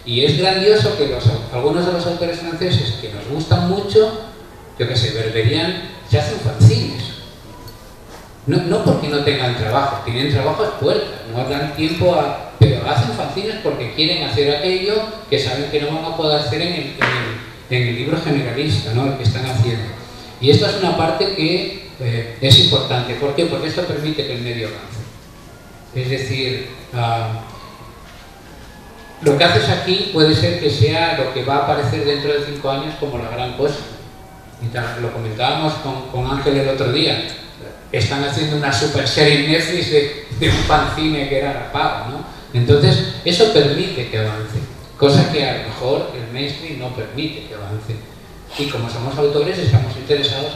Y es grandioso que algunos de los autores franceses que nos gustan mucho, yo que sé, Berberian, se hacen fanzines. No porque no tengan trabajo, tienen trabajos puertas, no dan tiempo pero hacen fanzines porque quieren hacer aquello que saben que no van a poder hacer en el libro generalista, ¿no? El que están haciendo. Y esto es una parte que es importante. ¿Por qué? Porque esto permite que el medio avance. Es decir, lo que haces aquí puede ser que sea lo que va a aparecer dentro de 5 años como la gran cosa. Y lo comentábamos con Ángel el otro día. Están haciendo una super serie en Netflix de un fanzine que era rapado, ¿no? Entonces, eso permite que avance, cosa que a lo mejor el mainstream no permite que avance. Y como somos autores, estamos interesados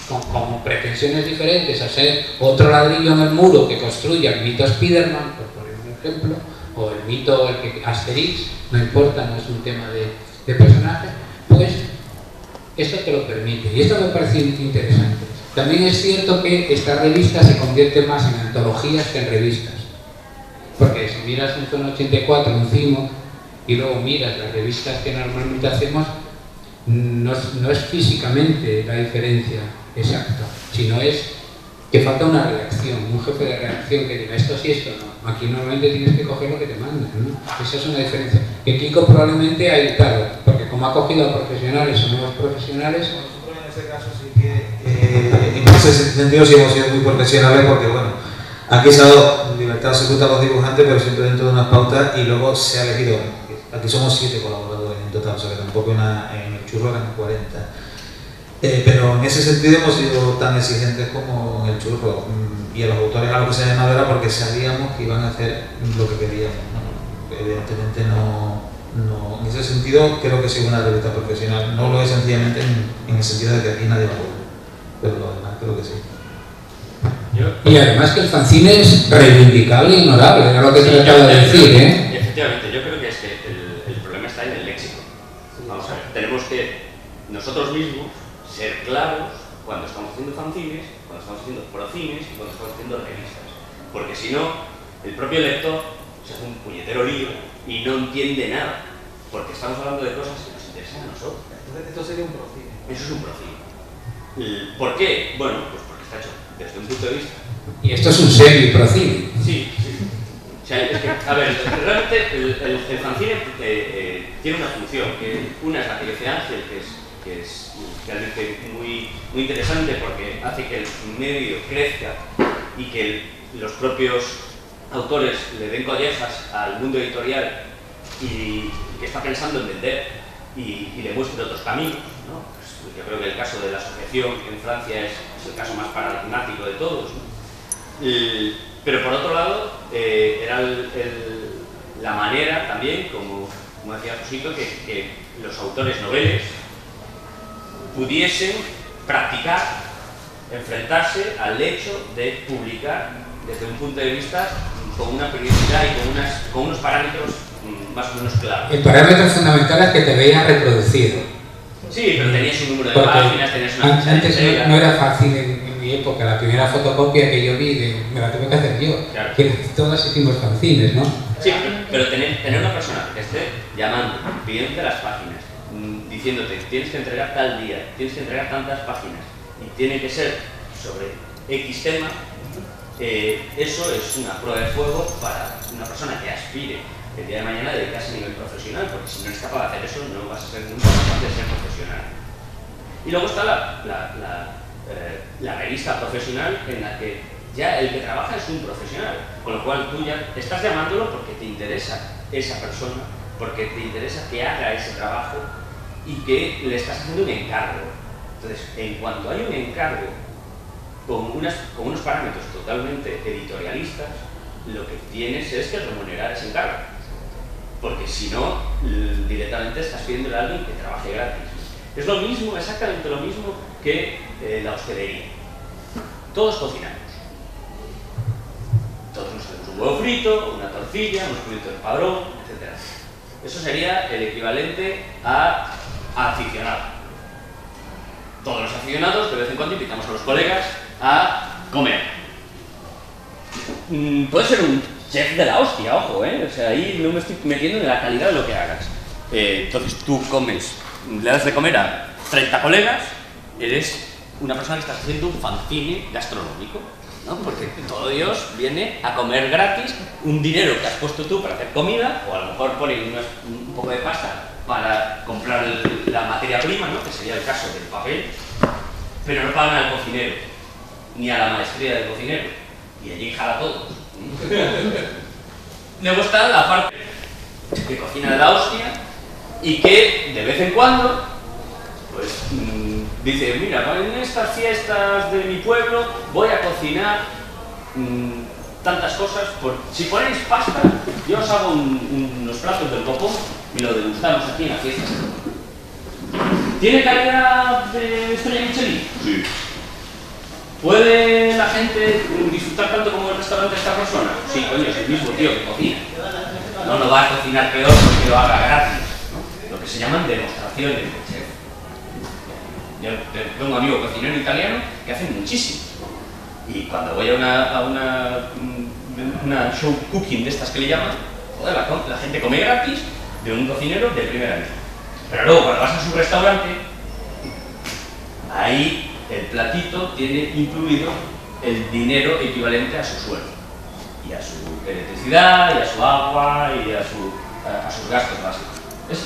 con pretensiones diferentes, a ser otro ladrillo en el muro que construya el mito Spiderman, por poner un ejemplo, o el mito Asterix, no importa, no es un tema de personaje, pues esto te lo permite. Y esto me parece interesante. También es cierto que esta revista se convierte más en antologías que en revistas. Porque si miras un Zona 84, un CIMO, y luego miras las revistas que normalmente hacemos, no es físicamente la diferencia exacta, sino es que falta una redacción, un jefe de redacción que diga esto sí, esto no. Aquí normalmente tienes que coger lo que te mandan, ¿no? Esa es una diferencia. Que Kiko probablemente ha evitado, porque como ha cogido a profesionales o nuevos profesionales... Nosotros en ese caso sí que, en ese sentido sí hemos sido muy profesionales porque, bueno, aquí se ha dado libertad absoluta a los dibujantes, pero siempre dentro de unas pautas y luego se ha elegido. Aquí somos 7 colaboradores en total, o sea que tampoco en el churro eran 40. Pero en ese sentido hemos sido tan exigentes como en el churro, y a los autores a lo que se llamaba era porque sabíamos que iban a hacer lo que queríamos, ¿no? Evidentemente no, en ese sentido creo que sí es una revista profesional, no lo es sencillamente en el sentido de que aquí nadie va a volver, pero lo demás creo que sí. Y además que el fanzine es reivindicable y honorable, era lo que trataba de decir, ¿eh? Efectivamente, yo creo que es que el problema está en el léxico. Vamos a ver, tenemos que nosotros mismos ser claros cuando estamos haciendo fanzines, cuando estamos haciendo procines y cuando estamos haciendo revistas. Porque si no, el propio lector se hace un puñetero lío y no entiende nada. Porque estamos hablando de cosas que nos interesan a nosotros. Entonces esto sería un procine. Eso es un procine. ¿Por qué? Bueno, pues porque está hecho desde un punto de vista. Y esto es un semi-procine. Sí, sí. O sea, es que, a ver, realmente el fanzine tiene una función, que una es la que dice Ángel, que es realmente muy interesante porque hace que el medio crezca y que los propios autores le den collejas al mundo editorial y que está pensando en vender y le muestre otros caminos, ¿no? Pues yo creo que el caso de la asociación en Francia es el caso más paradigmático de todos, ¿no? Pero por otro lado, era la manera también, como decía Josito, que los autores noveles pudiesen practicar, enfrentarse al hecho de publicar desde un punto de vista con una periodicidad y con unos parámetros más o menos claros. El parámetro fundamental es que te veían reproducido. Sí, pero tenías un número de porque páginas, tenías una fecha de antes entrega. no era fácil en mi época. La primera fotocopia que yo vi, me la tuve que hacer yo. Claro. Que todas hicimos fanzines, ¿no? Sí, pero tener una persona que esté llamando, pidiéndote las páginas, diciéndote, tienes que entregar tal día, tienes que entregar tantas páginas, y tiene que ser sobre X tema, eso es una prueba de fuego para una persona que aspire el día de mañana a dedicarse a nivel profesional, porque si no eres capaz de hacer eso, no vas a ser nunca capaz de ser profesional. Y luego está la revista profesional, en la que ya el que trabaja es un profesional, con lo cual tú ya estás llamándolo porque te interesa esa persona, porque te interesa que haga ese trabajo y que le estás haciendo un encargo. Entonces, en cuanto hay un encargo con unos parámetros totalmente editorialistas, lo que tienes es que remunerar ese encargo, porque si no, directamente estás pidiendo a alguien que trabaje gratis. Es lo mismo, exactamente lo mismo que la hostelería. Todos cocinamos. Todos nos hacemos un huevo frito, una tortilla, unos palitos de padrón, etc. Eso sería el equivalente a aficionado. Todos los aficionados de vez en cuando invitamos a los colegas a comer. Puede ser un chef de la hostia, ojo, o sea, ahí no me estoy metiendo en la calidad de lo que hagas. Entonces tú comes, le das de comer a 30 colegas, eres una persona que estás haciendo un fanzine gastronómico, ¿no? Porque todo Dios viene a comer gratis un dinero que has puesto tú para hacer comida, o a lo mejor ponen un poco de pasta para comprar la materia prima, ¿no? Que sería el caso del papel, pero no pagan al cocinero, ni a la maestría del cocinero, y allí jala todo. Luego está la parte que cocina de la hostia y que de vez en cuando pues dice, mira, en estas fiestas de mi pueblo voy a cocinar tantas cosas, si ponéis pasta yo os hago unos platos del copón y lo degustamos aquí en la fiesta. ¿Tiene calidad de estrella Michelin? Sí. ¿Puede la gente disfrutar tanto como el restaurante de esta persona? Sí, coño, es el mismo tío que cocina. No va a cocinar peor porque lo haga gratis, ¿no? Lo que se llaman demostraciones de chef. Yo tengo un amigo cocinero italiano que hace muchísimo. Y cuando voy a una show cooking de estas que le llaman, joder, la gente come gratis de un cocinero de primera línea. Pero luego cuando vas a su restaurante, ahí el platito tiene incluido el dinero equivalente a su sueldo, y a su electricidad, y a su agua, y a sus gastos básicos.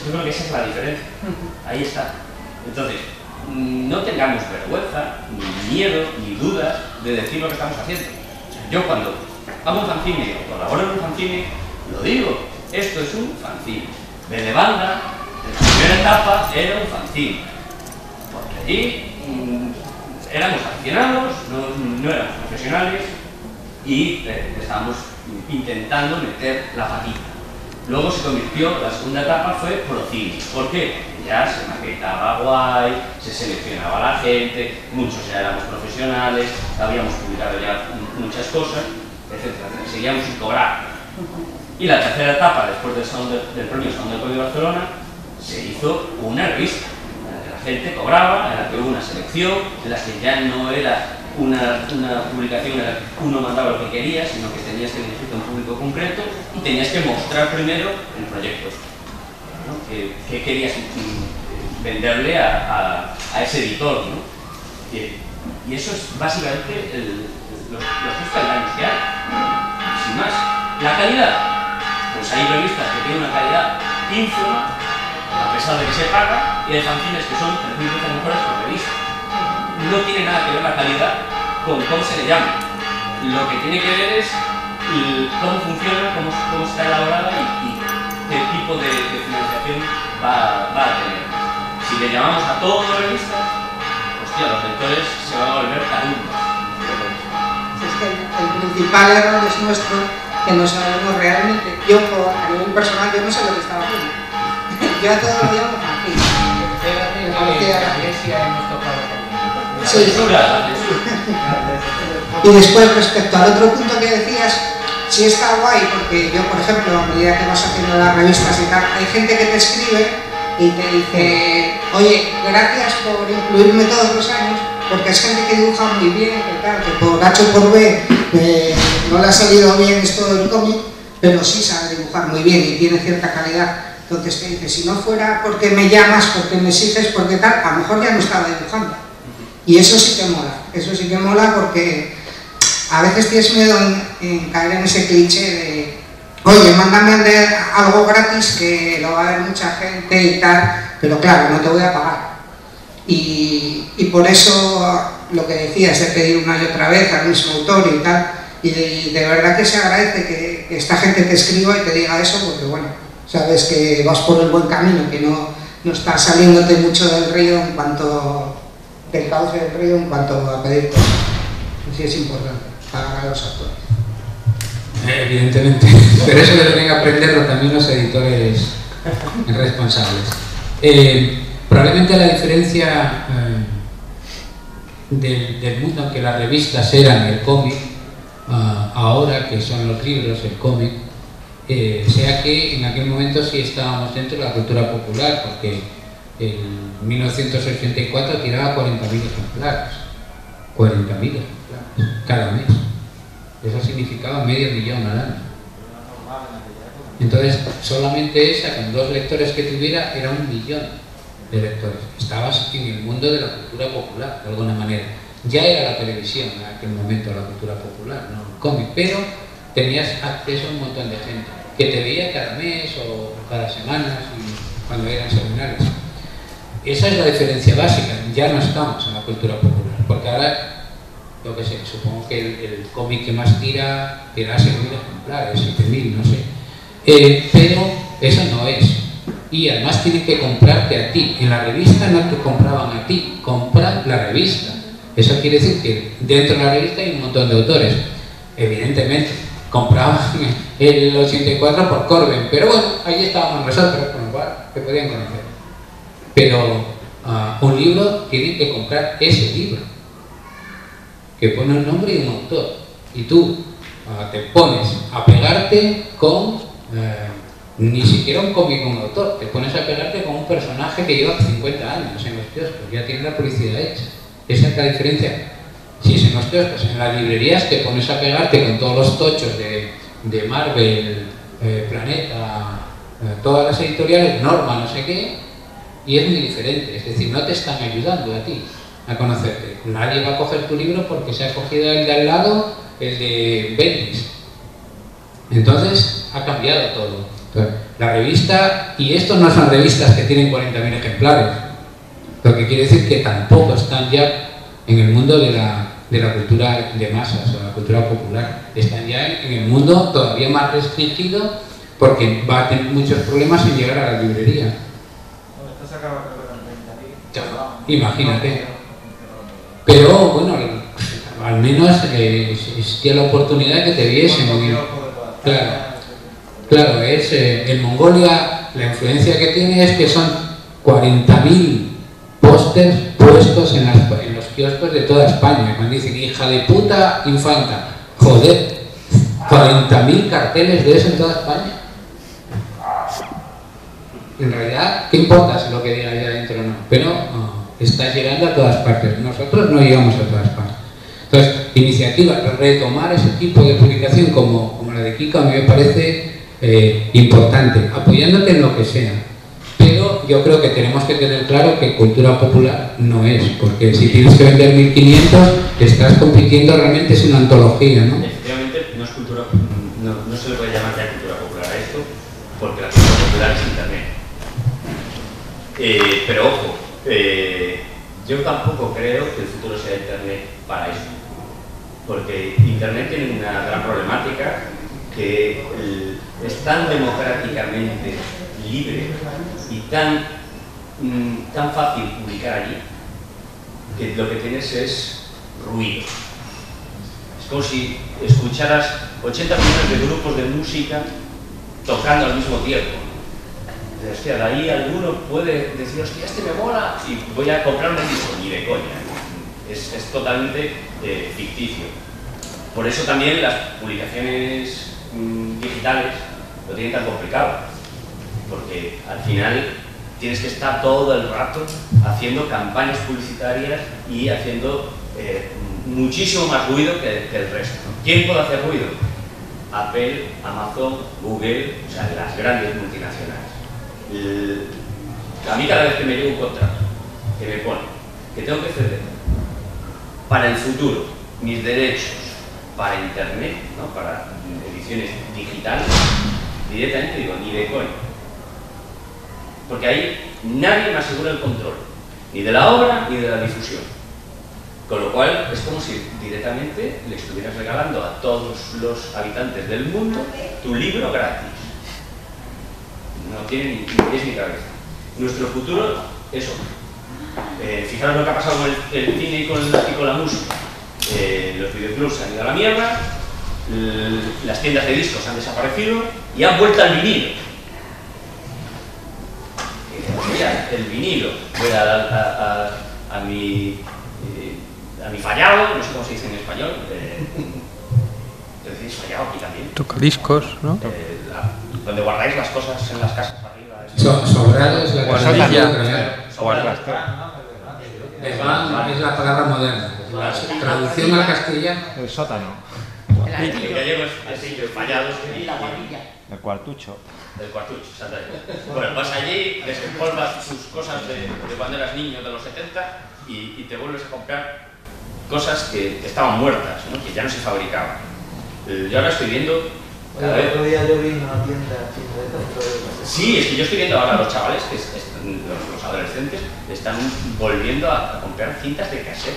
Yo creo que esa es la diferencia. Ahí está. Entonces, no tengamos vergüenza, ni miedo, ni dudas de decir lo que estamos haciendo. Yo cuando hago un fanzine o colaboro en un fanzine, lo digo, esto es un fanzine. De banda, la primera etapa era un fanzine, porque allí éramos aficionados, no éramos profesionales y estábamos intentando meter la patita. Luego se convirtió, la segunda etapa fue procine. ¿Por qué? Ya se maquetaba guay, se seleccionaba a la gente, muchos ya éramos profesionales, habíamos publicado ya muchas cosas, etc. Seguíamos sin cobrar. Y la tercera etapa, después del premio Salón del Código de Barcelona, se hizo una revista, en la que la gente cobraba, en la que hubo una selección, en la que ya no era una publicación en la que uno mandaba lo que quería, sino que tenías que dirigirte a un público concreto y tenías que mostrar primero el proyecto, ¿no? que querías venderle a ese editor, ¿no? Y eso es básicamente los dos peldaños que hay, sin más. La calidad, pues hay revistas que tienen una calidad ínfima, a pesar de que se paga, y hay fanzines que son 3.000 veces mejores por revista. No tiene nada que ver la calidad con cómo se le llama. Lo que tiene que ver es cómo funciona, cómo está elaborada y qué tipo de financiación va a tener. Si le llamamos a todo revista, hostia, los lectores se van a volver tarumbos. Es que el principal error es nuestro, que no sabemos realmente. Yo, a nivel personal, yo no sé lo que estaba haciendo. Yo a todo lo llamo fanzine. Sí. Y después, respecto al otro punto que decías, sí está guay, porque yo, por ejemplo, a medida que vas haciendo las revistas y tal, hay gente que te escribe y te dice, oye, gracias por incluirme todos los años, porque es gente que dibuja muy bien, que tal, que por H o por B no le ha salido bien esto del cómic, pero sí sabe dibujar dibujar muy bien y tiene cierta calidad, entonces te dice, si no fuera porque me llamas, porque me exiges, porque tal, a lo mejor ya no estaba dibujando. Y eso sí que mola porque a veces tienes miedo en caer en ese cliché de, oye, mándame algo gratis que lo va a ver mucha gente y tal, pero claro, no te voy a pagar. Y por eso lo que decías de pedir una y otra vez al mismo autor y tal, y de verdad que se agradece que esta gente te escriba y te diga eso, porque bueno, sabes que vas por el buen camino, que no estás saliéndote mucho del río en cuanto, del cauce del río en cuanto a pedir cosas. Así es importante para los actores. Evidentemente, pero eso deberían aprenderlo también los editores responsables. Probablemente la diferencia del mundo en que las revistas eran el cómic, ahora que son los libros, el cómic, sea que en aquel momento sí estábamos dentro de la cultura popular, porque en 1984 tiraba 40.000 ejemplares. 40.000 ejemplares cada mes. Eso significaba medio millón al año. Entonces, solamente esa, con 2 lectores que tuviera, era 1 millón de lectores. Estabas en el mundo de la cultura popular, de alguna manera. Ya era la televisión en aquel momento la cultura popular, no el cómic, pero tenías acceso a un montón de gente que te veía cada mes o cada semana cuando eran semanales. Esa es la diferencia básica. Ya no estamos en la cultura popular, porque ahora, yo qué sé, supongo que el cómic que más tira 6.000 ejemplares, 7.000, no sé. Pero eso no es. Y además tienen que comprarte a ti. En la revista no te compraban a ti, compran la revista. Eso quiere decir que dentro de la revista hay un montón de autores. Evidentemente, compraban el 84 por Corben, pero bueno, ahí estábamos nosotros, con lo cual te podían conocer. Pero un libro tienen que comprar ese libro, que pone un nombre y un autor. Y tú te pones a pegarte con ni siquiera un cómic con un autor, te pones a pegarte con un personaje que lleva 50 años en los kioscos, ya tiene la publicidad hecha. Esa es la diferencia. Si es en los kioscos, en las librerías te pones a pegarte con todos los tochos de Marvel, Planeta, todas las editoriales, Norma, no sé qué, y es muy diferente. Es decir, no te están ayudando a ti a conocerte. Nadie va a coger tu libro porque se ha cogido el de al lado, el de Bendis. Entonces ha cambiado todo. Entonces, la revista, y esto no son revistas que tienen 40.000 ejemplares, lo que quiere decir que tampoco están ya en el mundo de la cultura de masas o la cultura popular. Están ya en el mundo todavía más restringido, porque va a tener muchos problemas en llegar a la librería. Imagínate. Pero bueno, al menos existía la oportunidad que te viesen. Claro, es en Mongolia la influencia que tiene es que son 40.000 pósters puestos en los kioscos de toda España. Cuando dicen hija de puta infanta, joder, 40.000 carteles de eso en toda España. En realidad, ¿qué importa si lo que diga ahí adentro o no? Pero está llegando a todas partes. Nosotros no llegamos a todas partes. Entonces, iniciativas para retomar ese tipo de publicación como la de Kiko a mí me parece importante, apoyándote en lo que sea. Pero yo creo que tenemos que tener claro que cultura popular no es, porque si tienes que vender 1.500, estás compitiendo, realmente es una antología, ¿no? Efectivamente, no es cultura, no se le puede llamar ya cultura popular a esto, porque la cultura popular es Internet. Pero ojo, yo tampoco creo que el futuro sea Internet para eso, porque Internet tiene una gran problemática, que es tan democráticamente libre y tan fácil publicar allí, que lo que tienes es ruido. Es como si escucharas 80 millones de grupos de música tocando al mismo tiempo. Hostia, de ahí alguno puede decir, hostia, este me mola y voy a comprar un disco, ni de coña. Es totalmente ficticio. Por eso también las publicaciones digitales lo tienen tan complicado, porque al final tienes que estar todo el rato haciendo campañas publicitarias y haciendo muchísimo más ruido que el resto. ¿Quién puede hacer ruido? Apple, Amazon, Google, o sea, las grandes multinacionales. A mí cada vez que me llega un contrato que me pone que tengo que ceder para el futuro mis derechos para Internet, ¿no? Para ediciones digitales, directamente digo, ni de coña. Porque ahí nadie me asegura el control, ni de la obra ni de la difusión. Con lo cual es como si directamente le estuvieras regalando a todos los habitantes del mundo tu libro gratis. No tiene ni pies ni cabeza. Nuestro futuro es otro. Fijaros lo que ha pasado con el cine y con la música. Los videoclubs se han ido a la mierda, las tiendas de discos han desaparecido y han vuelto al vinilo. Mira, el vinilo, voy a mi fallado, no sé cómo se dice en español, ¿decís fallado aquí también? Tocadiscos, ¿no? Donde guardáis las cosas en las casas arriba. Sobrado es la Guardilla. es la palabra moderna. La traducción al castellano. El sótano. El gallego es así, fallados El cuartucho. el cuartucho, exactamente. Bueno, vas allí, desempolvas tus cosas de cuando eras niño de los 70 y te vuelves a comprar cosas que estaban muertas, ¿no? Que ya no se fabricaban. Yo ahora estoy viendo... El otro día yo vi una tienda de Sí, es que yo estoy viendo ahora a los chavales, los adolescentes, están volviendo a comprar cintas de cassette,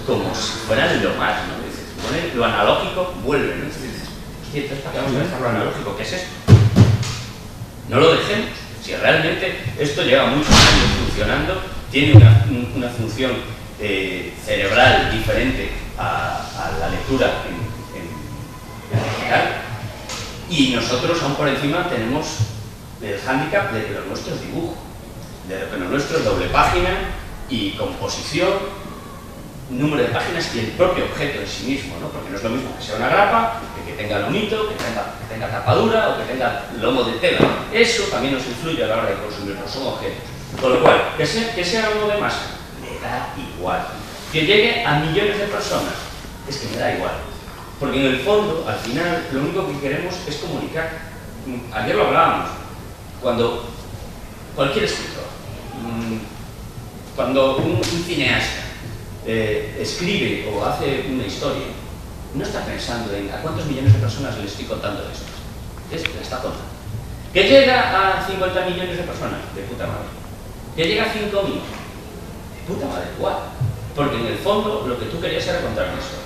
como si fueran lo más, ¿no? Dices, ponen lo analógico, vuelve, ¿no? Dices, hostia, entonces ¿para qué vamos a dejar lo analógico? ¿Qué es esto? No lo dejemos. Si realmente esto lleva muchos años funcionando, tiene una función cerebral diferente a la lectura en digital, y nosotros aún por encima tenemos el hándicap de que lo nuestro es dibujo, de lo que lo nuestro es doble página y composición, número de páginas y el propio objeto en sí mismo, ¿no? Porque no es lo mismo que sea una grapa, que tenga lomito, que tenga tapadura o que tenga lomo de tela. Eso también nos influye a la hora de consumirlos, son objetos. Con lo cual, que sea uno de masa, me da igual. Que llegue a millones de personas, es que me da igual. Porque en el fondo, al final, lo único que queremos es comunicar. Ayer lo hablábamos, cuando cualquier escritor, cuando un cineasta escribe o hace una historia, no está pensando en a cuántos millones de personas le estoy contando esto. Le está contando. Que llega a 50 millones de personas, de puta madre. Que llega a 5.000, de puta madre, igual. Porque en el fondo lo que tú querías era contar una historia.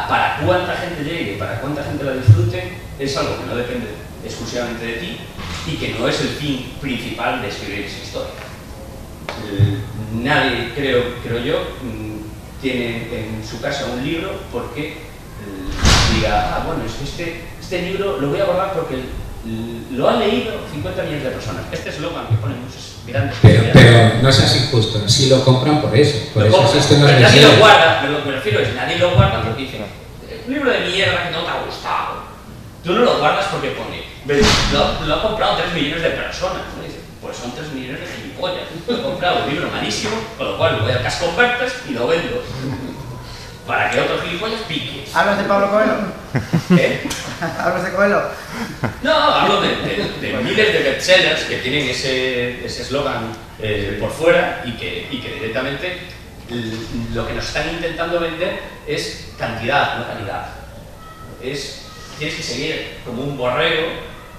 Para cuánta gente llegue, para cuánta gente la disfrute, es algo que no depende exclusivamente de ti y que no es el fin principal de escribir esa historia. Nadie, creo yo, tiene en su casa un libro porque diga, bueno, es que este libro lo voy a guardar porque lo han leído 50 millones de personas. Este eslogan que ponen muchos grandes... Pero no seas injusto, si lo compran por eso. Por eso existen los nadie museos. lo guarda, pero lo que me refiero es nadie lo guarda porque dice, un libro de mierda que no te ha gustado. Tú no lo guardas porque pone, lo ha comprado 3 millones de personas, ¿no? Dice, pues son 3 millones de gilipollas. He comprado un libro malísimo, con lo cual lo voy a Cash Converters y lo vendo. Para que otros gilipollas pique. ¿Hablas de Pablo Coelho? ¿Eh? ¿Hablas de Coelho? No, hablo de miles de bestsellers que tienen ese eslogan por fuera y que directamente lo que nos están intentando vender es cantidad, no calidad. Tienes que seguir como un borrego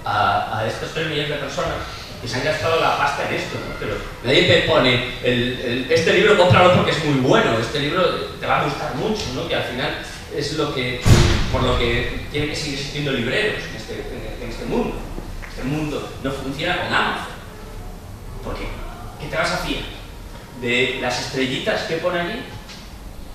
a estos 3 millones de personas que se han gastado la pasta en esto, ¿no? Pero nadie te pone, este libro cómpralo porque es muy bueno, este libro te va a gustar mucho, ¿no? Que al final es por lo que tiene que seguir existiendo libreros en este mundo. Este mundo no funciona con Amazon. ¿Por qué? ¿Qué te vas a fiar? ¿De las estrellitas que pone allí?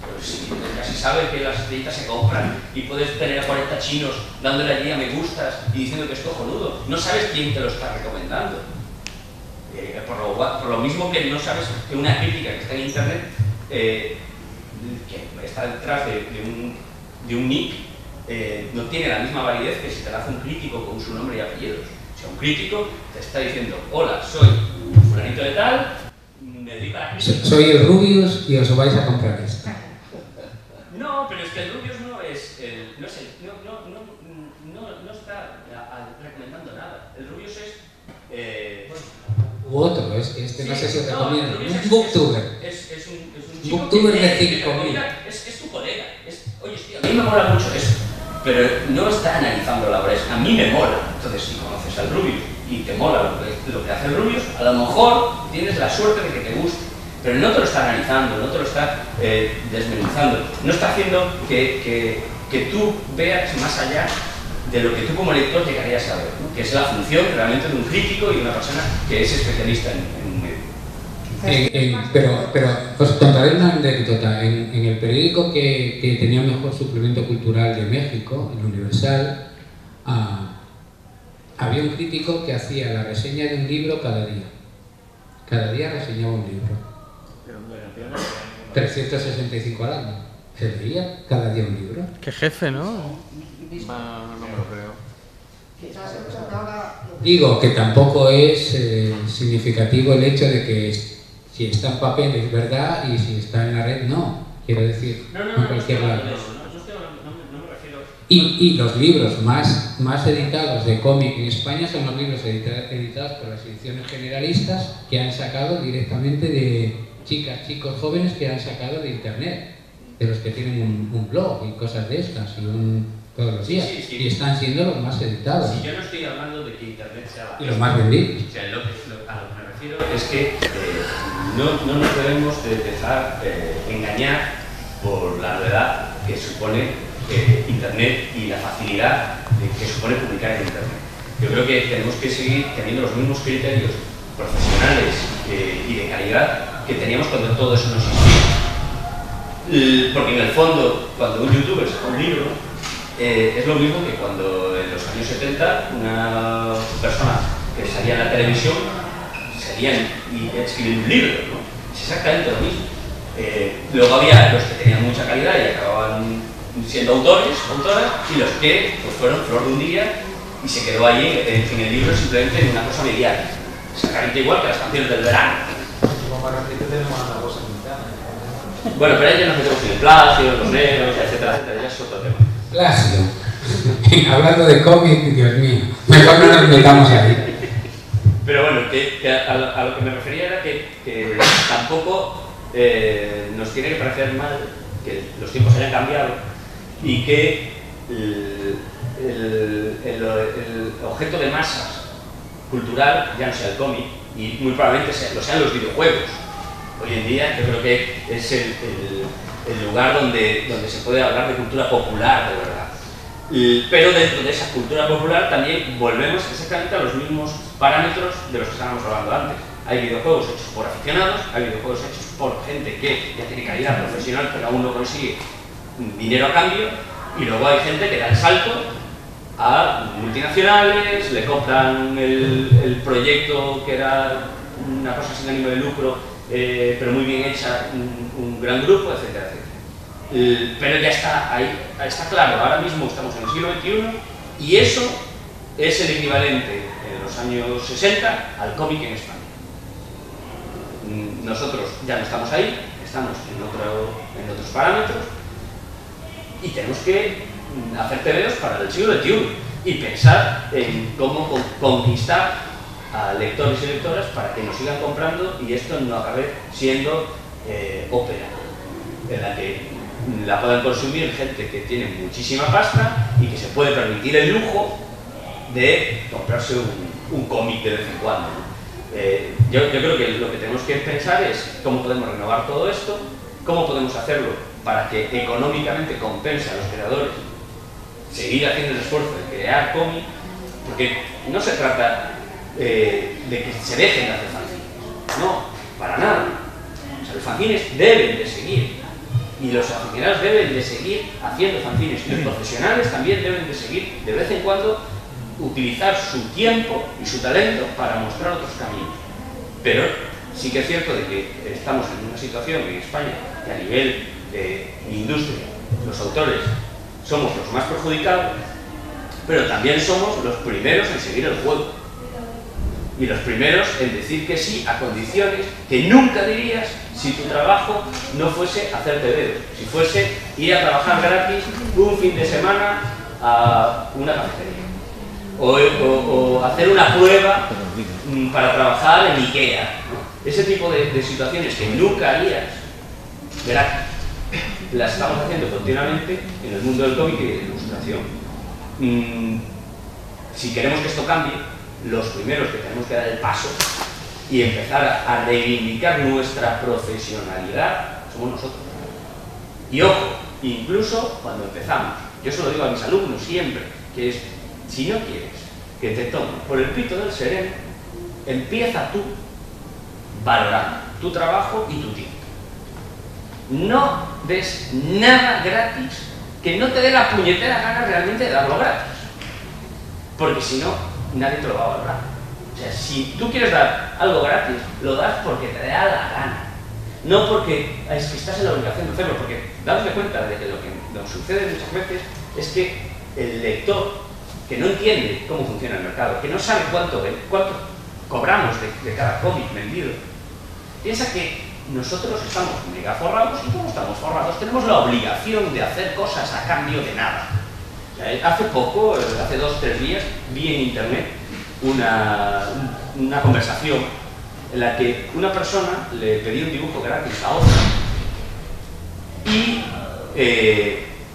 Pues sí, casi sabe que las estrellitas se compran y puedes tener a 40 chinos dándole allí a me gustas y diciendo que es cojonudo. No sabes quién te lo está recomendando. Por lo mismo que no sabes que una crítica que está en internet, que está detrás de un nick, no tiene la misma validez que si te la hace un crítico con su nombre y apellidos. O sea, un crítico te está diciendo, hola, soy fulanito de tal, me dedico a la crítica. Soy el Rubius y os vais a comprar esto. No, pero es que el Rubius no es no está recomendando nada. El Rubius es... U otro, no sé si te recomiendo. Un booktuber. Es un chico booktuber de 5.000. Es tu colega. Oye, tío, a mí me mola mucho eso. Pero no está analizando la obra, a mí me mola. Entonces, si conoces al Rubius y te mola lo que hace el Rubius, a lo mejor tienes la suerte de que te guste. Pero no te lo está analizando, no te lo está desmenuzando. No está haciendo que tú veas más allá de lo que tú como lector llegarías a ver, ¿no? Que es la función realmente de un crítico y de una persona que es especialista en un medio. Pero os contaré una anécdota. En el periódico que tenía mejor suplemento cultural de México, el Universal, había un crítico que hacía la reseña de un libro cada día. Cada día reseñaba un libro. 365 al año. Se leía cada día un libro. Qué jefe, ¿no? No me lo creo. Digo que tampoco es significativo el hecho de que si está en papel es verdad y si está en la red no. Quiero decir, en cualquier lado. No me refiero... Y los libros más editados de cómic en España son los libros editados por las ediciones generalistas que han sacado directamente de chicos jóvenes que han sacado de internet, de los que tienen un blog y cosas de estas todos los días, y están siendo los más editados. Si yo no estoy hablando de que internet sea... Y los más vendidos. O sea, a lo que me refiero es que no nos debemos de dejar engañar por la novedad que supone internet y la facilidad que supone publicar en internet. Yo creo que tenemos que seguir teniendo los mismos criterios profesionales y de calidad que teníamos cuando todo eso no existía. Porque en el fondo, cuando un youtuber saca un libro, es lo mismo que cuando en los años 70 una persona que salía en la televisión salía y escribía un libro, ¿no? Es exactamente lo mismo. Luego había los que tenían mucha calidad y acababan siendo autores, autoras, y los que pues, fueron flor de un día y se quedó allí en el libro simplemente en una cosa mediática. Exactamente igual que las canciones del verano. Bueno, pero ahí ya nos metemos en el plagio, los negros, etcétera, etcétera, ya es otro tema. Plagio. Hablando de cómic, Dios mío, mejor no nos metamos ahí. Pero bueno, a lo que me refería era que tampoco nos tiene que parecer mal que los tiempos hayan cambiado y que el objeto de masas cultural ya no sea el cómic y muy probablemente lo sean los videojuegos. Hoy en día yo creo que es el lugar donde se puede hablar de cultura popular de verdad. Pero dentro de esa cultura popular también volvemos exactamente a los mismos parámetros de los que estábamos hablando antes. Hay videojuegos hechos por aficionados, hay videojuegos hechos por gente que ya tiene calidad profesional pero aún no consigue dinero a cambio, y luego hay gente que da el salto a multinacionales, le compran el proyecto que era una cosa sin ánimo de lucro pero muy bien hecha, un gran grupo, etcétera, etcétera. Pero ya está ahí, está claro, ahora mismo estamos en el siglo XXI y eso es el equivalente en los años 60 al cómic en España. Nosotros ya no estamos ahí, estamos en otros parámetros y tenemos que hacer tebeos para el siglo XXI y pensar en cómo conquistar a lectores y lectoras para que nos sigan comprando y esto no acabe siendo ópera, en la que la puedan consumir gente que tiene muchísima pasta y que se puede permitir el lujo de comprarse un cómic de vez en cuando. Yo creo que lo que tenemos que pensar es cómo podemos renovar todo esto, cómo podemos hacerlo para que económicamente compense a los creadores seguir haciendo el esfuerzo de crear cómic, porque no se trata de que se dejen de hacer fanzines, no, para nada. O sea, los fanzines deben de seguir y los aficionados deben de seguir haciendo fanzines y los profesionales también deben de seguir de vez en cuando utilizar su tiempo y su talento para mostrar otros caminos. Pero sí que es cierto de que estamos en una situación en España que a nivel de industria los autores somos los más perjudicados, pero también somos los primeros en seguir el juego y los primeros en decir que sí a condiciones que nunca dirías si tu trabajo no fuese hacer deberes, si fuese ir a trabajar gratis un fin de semana a una cafetería. O hacer una prueba para trabajar en IKEA, ¿no? Ese tipo de situaciones que nunca harías gratis, las estamos haciendo continuamente en el mundo del cómic y de la ilustración. Si queremos que esto cambie, los primeros que tenemos que dar el paso y empezar a reivindicar nuestra profesionalidad somos nosotros. Y ojo, incluso cuando empezamos, yo se lo digo a mis alumnos siempre, que es, si no quieres que te tomen por el pito del sereno, empieza tú valorando tu trabajo y tu tiempo. No des nada gratis que no te dé la puñetera gana realmente de darlo gratis. Porque si no, nadie te lo va a valorar. O sea, si tú quieres dar algo gratis, lo das porque te da la gana. No porque es que estás en la obligación de hacerlo, porque daos cuenta de que lo que nos sucede muchas veces es que el lector, que no entiende cómo funciona el mercado, que no sabe cuánto cobramos de cada cómic vendido, piensa que nosotros estamos mega forrados y como estamos forrados tenemos la obligación de hacer cosas a cambio de nada. Hace poco, hace 2 o 3 días, vi en internet una conversación en la que una persona le pedía un dibujo gratis a otra y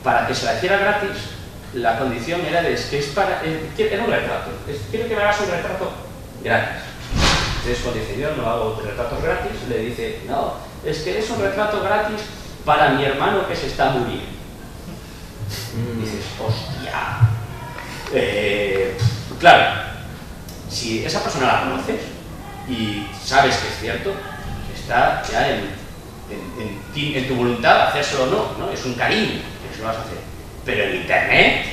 para que se la hiciera gratis la condición era de que es para era un retrato, quiero que me hagas un retrato gratis. Entonces cuando dice yo no hago retratos gratis, le dice no, es que es un retrato gratis para mi hermano que se está muriendo. Dices, hostia. Claro, si esa persona la conoces y sabes que es cierto, está ya en tu voluntad de hacérselo o no, es un cariño que se lo vas a hacer. Pero en internet,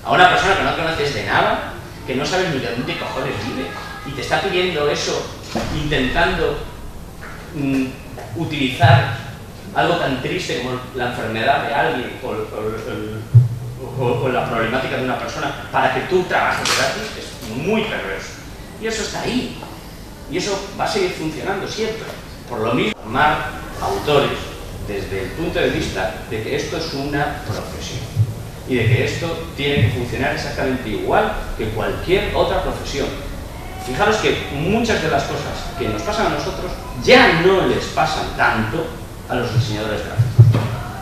a una persona que no conoces de nada, que no sabes ni de dónde cojones vive, y te está pidiendo eso, intentando utilizar algo tan triste como la enfermedad de alguien o la problemática de una persona para que tú trabajes gratis, es muy perverso. Y eso está ahí. Y eso va a seguir funcionando siempre. Por lo mismo, formar autores desde el punto de vista de que esto es una profesión y de que esto tiene que funcionar exactamente igual que cualquier otra profesión. Fijaros que muchas de las cosas que nos pasan a nosotros ya no les pasan tanto a los diseñadores gráficos.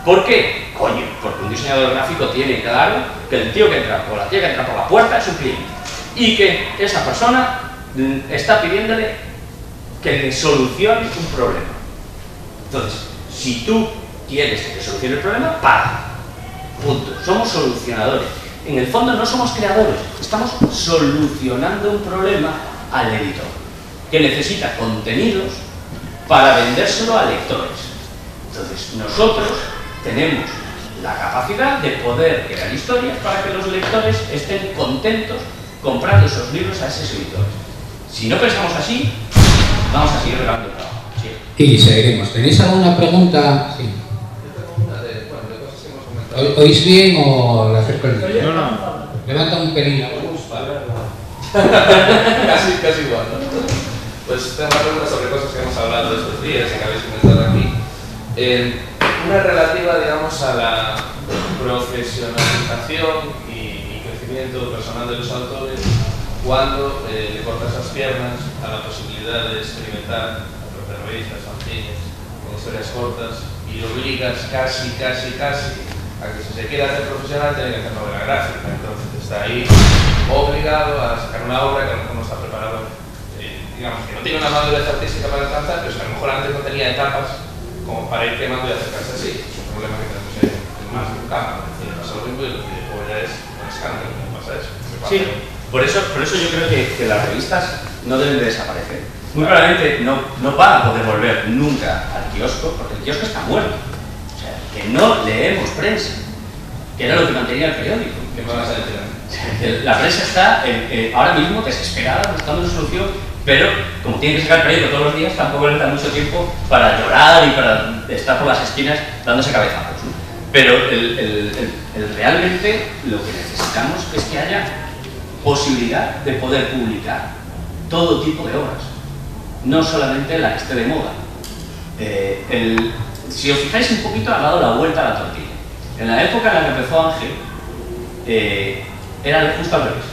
¿Por qué? Coño, porque un diseñador gráfico tiene claro que el tío que entra o la tía que entra por la puerta es un cliente y que esa persona está pidiéndole que le solucione un problema. Entonces, si tú quieres que te solucione el problema, para. Punto. Somos solucionadores. En el fondo no somos creadores, estamos solucionando un problema al editor que necesita contenidos para vendérselo a lectores. Entonces, nosotros tenemos la capacidad de poder crear historias para que los lectores estén contentos comprando esos libros a esos editores. Si no pensamos así, vamos a seguir regalando el trabajo. Sí. Y seguiremos. ¿Tenéis alguna pregunta? Sí. De cosas que hemos comentado. ¿Oís bien o la acerco el micro? No. Levanta un pelín. Casi igual, ¿no? Pues tengo una pregunta sobre cosas que hemos hablado estos días y que habéis comentado aquí. Una relativa, digamos, a la profesionalización y crecimiento personal de los autores cuando le cortas las piernas a la posibilidad de experimentar a través de revistas, fanzines, con historias cortas y lo obligas casi a que si se quiere hacer profesional tiene que hacer novela gráfica. Entonces está ahí obligado a sacar una obra que a lo mejor no está preparado, digamos que no tiene una madurez artística para alcanzar, pero es que a lo mejor antes no tenía etapas como para ir quemando y acercarse así. Es un problema que tenemos en más de un campo. En el pasa lo mismo y los videojuegos ya es un escándalo. ¿Qué pasa eso? Sí, por eso yo creo que las revistas no deben de desaparecer. Muy probablemente no van a poder volver nunca al kiosco, porque el kiosco está muerto. O sea, que no leemos prensa, que era lo que mantenía el periódico. ¿Qué me vas a decir? La prensa está ahora mismo desesperada buscando una solución, pero como tiene que sacar el periódico todos los días, tampoco le da mucho tiempo para llorar y para estar por las esquinas dándose cabezazos, ¿no? Pero realmente lo que necesitamos es que haya posibilidad de poder publicar todo tipo de obras, no solamente la que esté de moda. Si os fijáis un poquito, ha dado la vuelta a la tortilla. En la época en la que empezó Ángel, era justo al revés.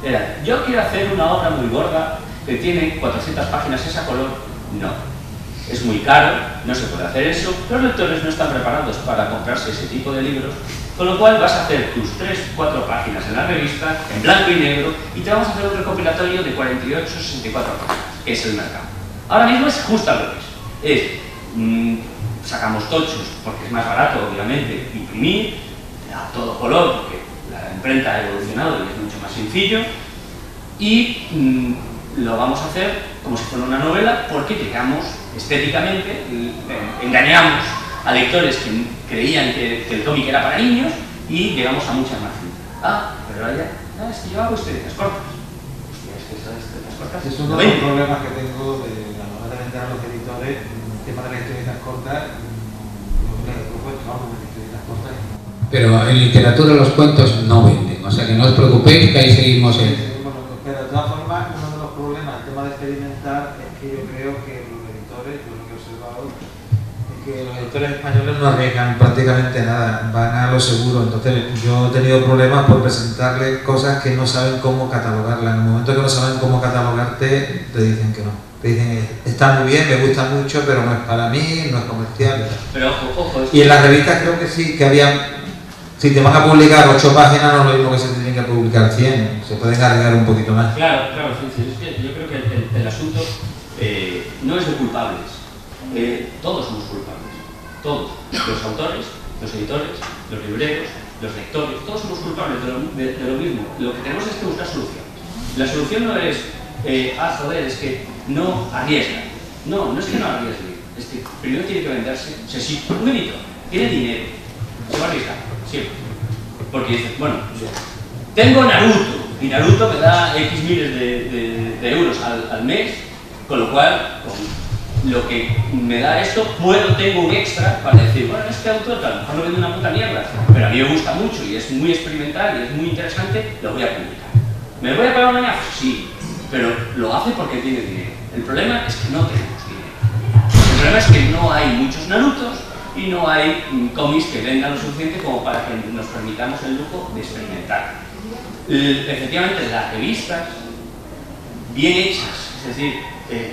Era, yo quiero hacer una obra muy gorda que tiene 400 páginas, ¿es a color? No. Es muy caro, no se puede hacer eso, los lectores no están preparados para comprarse ese tipo de libros, con lo cual vas a hacer tus 3-4 páginas en la revista, en blanco y negro, y te vamos a hacer un recopilatorio de 48-64 páginas, que es el mercado. Ahora mismo es justo al revés. Sacamos tochos, porque es más barato, obviamente, imprimir a todo color, porque la imprenta ha evolucionado y es mucho más sencillo, y lo vamos a hacer como si fuera una novela, porque llegamos estéticamente, engañamos a lectores que creían que el cómic era para niños y llegamos a muchas más gente. Pero ahora ya, es que yo hago historietas cortas. Hostia, es que esas historietas cortas es uno de los problemas que tengo a la hora de vender a los editores, el tema de las historietas cortas, Pero en literatura los cuentos no venden, o sea que no os preocupéis que ahí seguimos en... Pero de todas formas, uno de los problemas, el tema de experimentar, es que yo creo que los editores, yo lo que he observado, es que los editores españoles no arriesgan prácticamente nada, van a lo seguro. Entonces yo he tenido problemas por presentarles cosas que no saben cómo catalogarlas. En el momento que no saben cómo catalogarte, te dicen que no. Te dicen, está muy bien, me gusta mucho, pero no es para mí, no es comercial. Pero ojo, y en las revistas creo que sí, que había... Si te van a publicar 8 páginas, no es lo mismo que se tienen que publicar 100, se pueden cargar un poquito más. Claro, sí, es que yo creo que el asunto no es de culpables, todos somos culpables, todos, los autores, los editores, los libreros, los lectores, todos somos culpables de lo mismo. Lo que tenemos es que buscar soluciones. La solución no es, joder, es que no arriesga. No es que no arriesgue, es que primero tiene que venderse, o sea, si un editor tiene dinero, se va a arriesgar. Sí, porque dices, bueno, tengo Naruto y Naruto me da X miles de euros al mes, con lo cual, con lo que me da esto, tengo un extra para decir, bueno, este autor a lo mejor no vende una puta mierda, pero a mí me gusta mucho y es muy experimental y es muy interesante, lo voy a publicar. ¿Me voy a pagar un añazo? Sí, pero lo hace porque tiene dinero. El problema es que no tenemos dinero. El problema es que no hay muchos Narutos y no hay cómics que vendan lo suficiente como para que nos permitamos el lujo de experimentar. Efectivamente, las revistas bien hechas, es decir,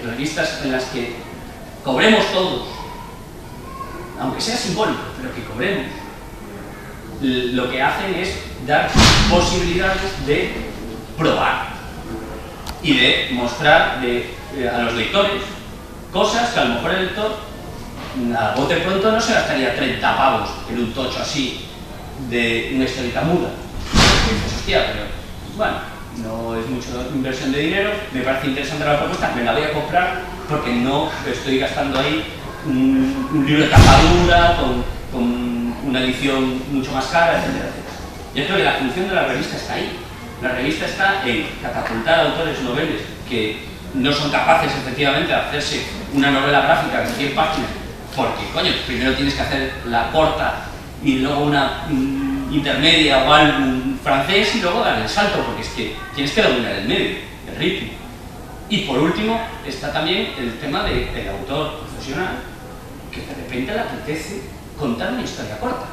revistas en las que cobremos todos, aunque sea simbólico, pero que cobremos, lo que hacen es dar posibilidades de probar y de mostrar a los lectores cosas que a lo mejor el lector a bote pronto no se gastaría 30 pavos en un tocho así de una historieta muda. Y dices, hostia, pero bueno, no es mucha inversión de dinero, me parece interesante la propuesta, me la voy a comprar porque no estoy gastando ahí un libro de tapadura con una edición mucho más cara, etcétera, etcétera. Yo creo que la función de la revista está ahí. La revista está en catapultar a autores noveles que no son capaces efectivamente de hacerse una novela gráfica de 100 páginas, porque, coño, primero tienes que hacer la corta y luego una intermedia o álbum francés y luego dar el salto, porque es que tienes que dominar el medio, el ritmo. Y por último está también el tema del autor profesional, que de repente le apetece contar una historia corta.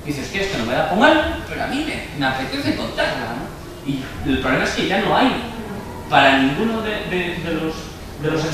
Dices, que esto no me da con algo, pero a mí me apetece contarla, ¿no? Y el problema es que ya no hay para ninguno de los editores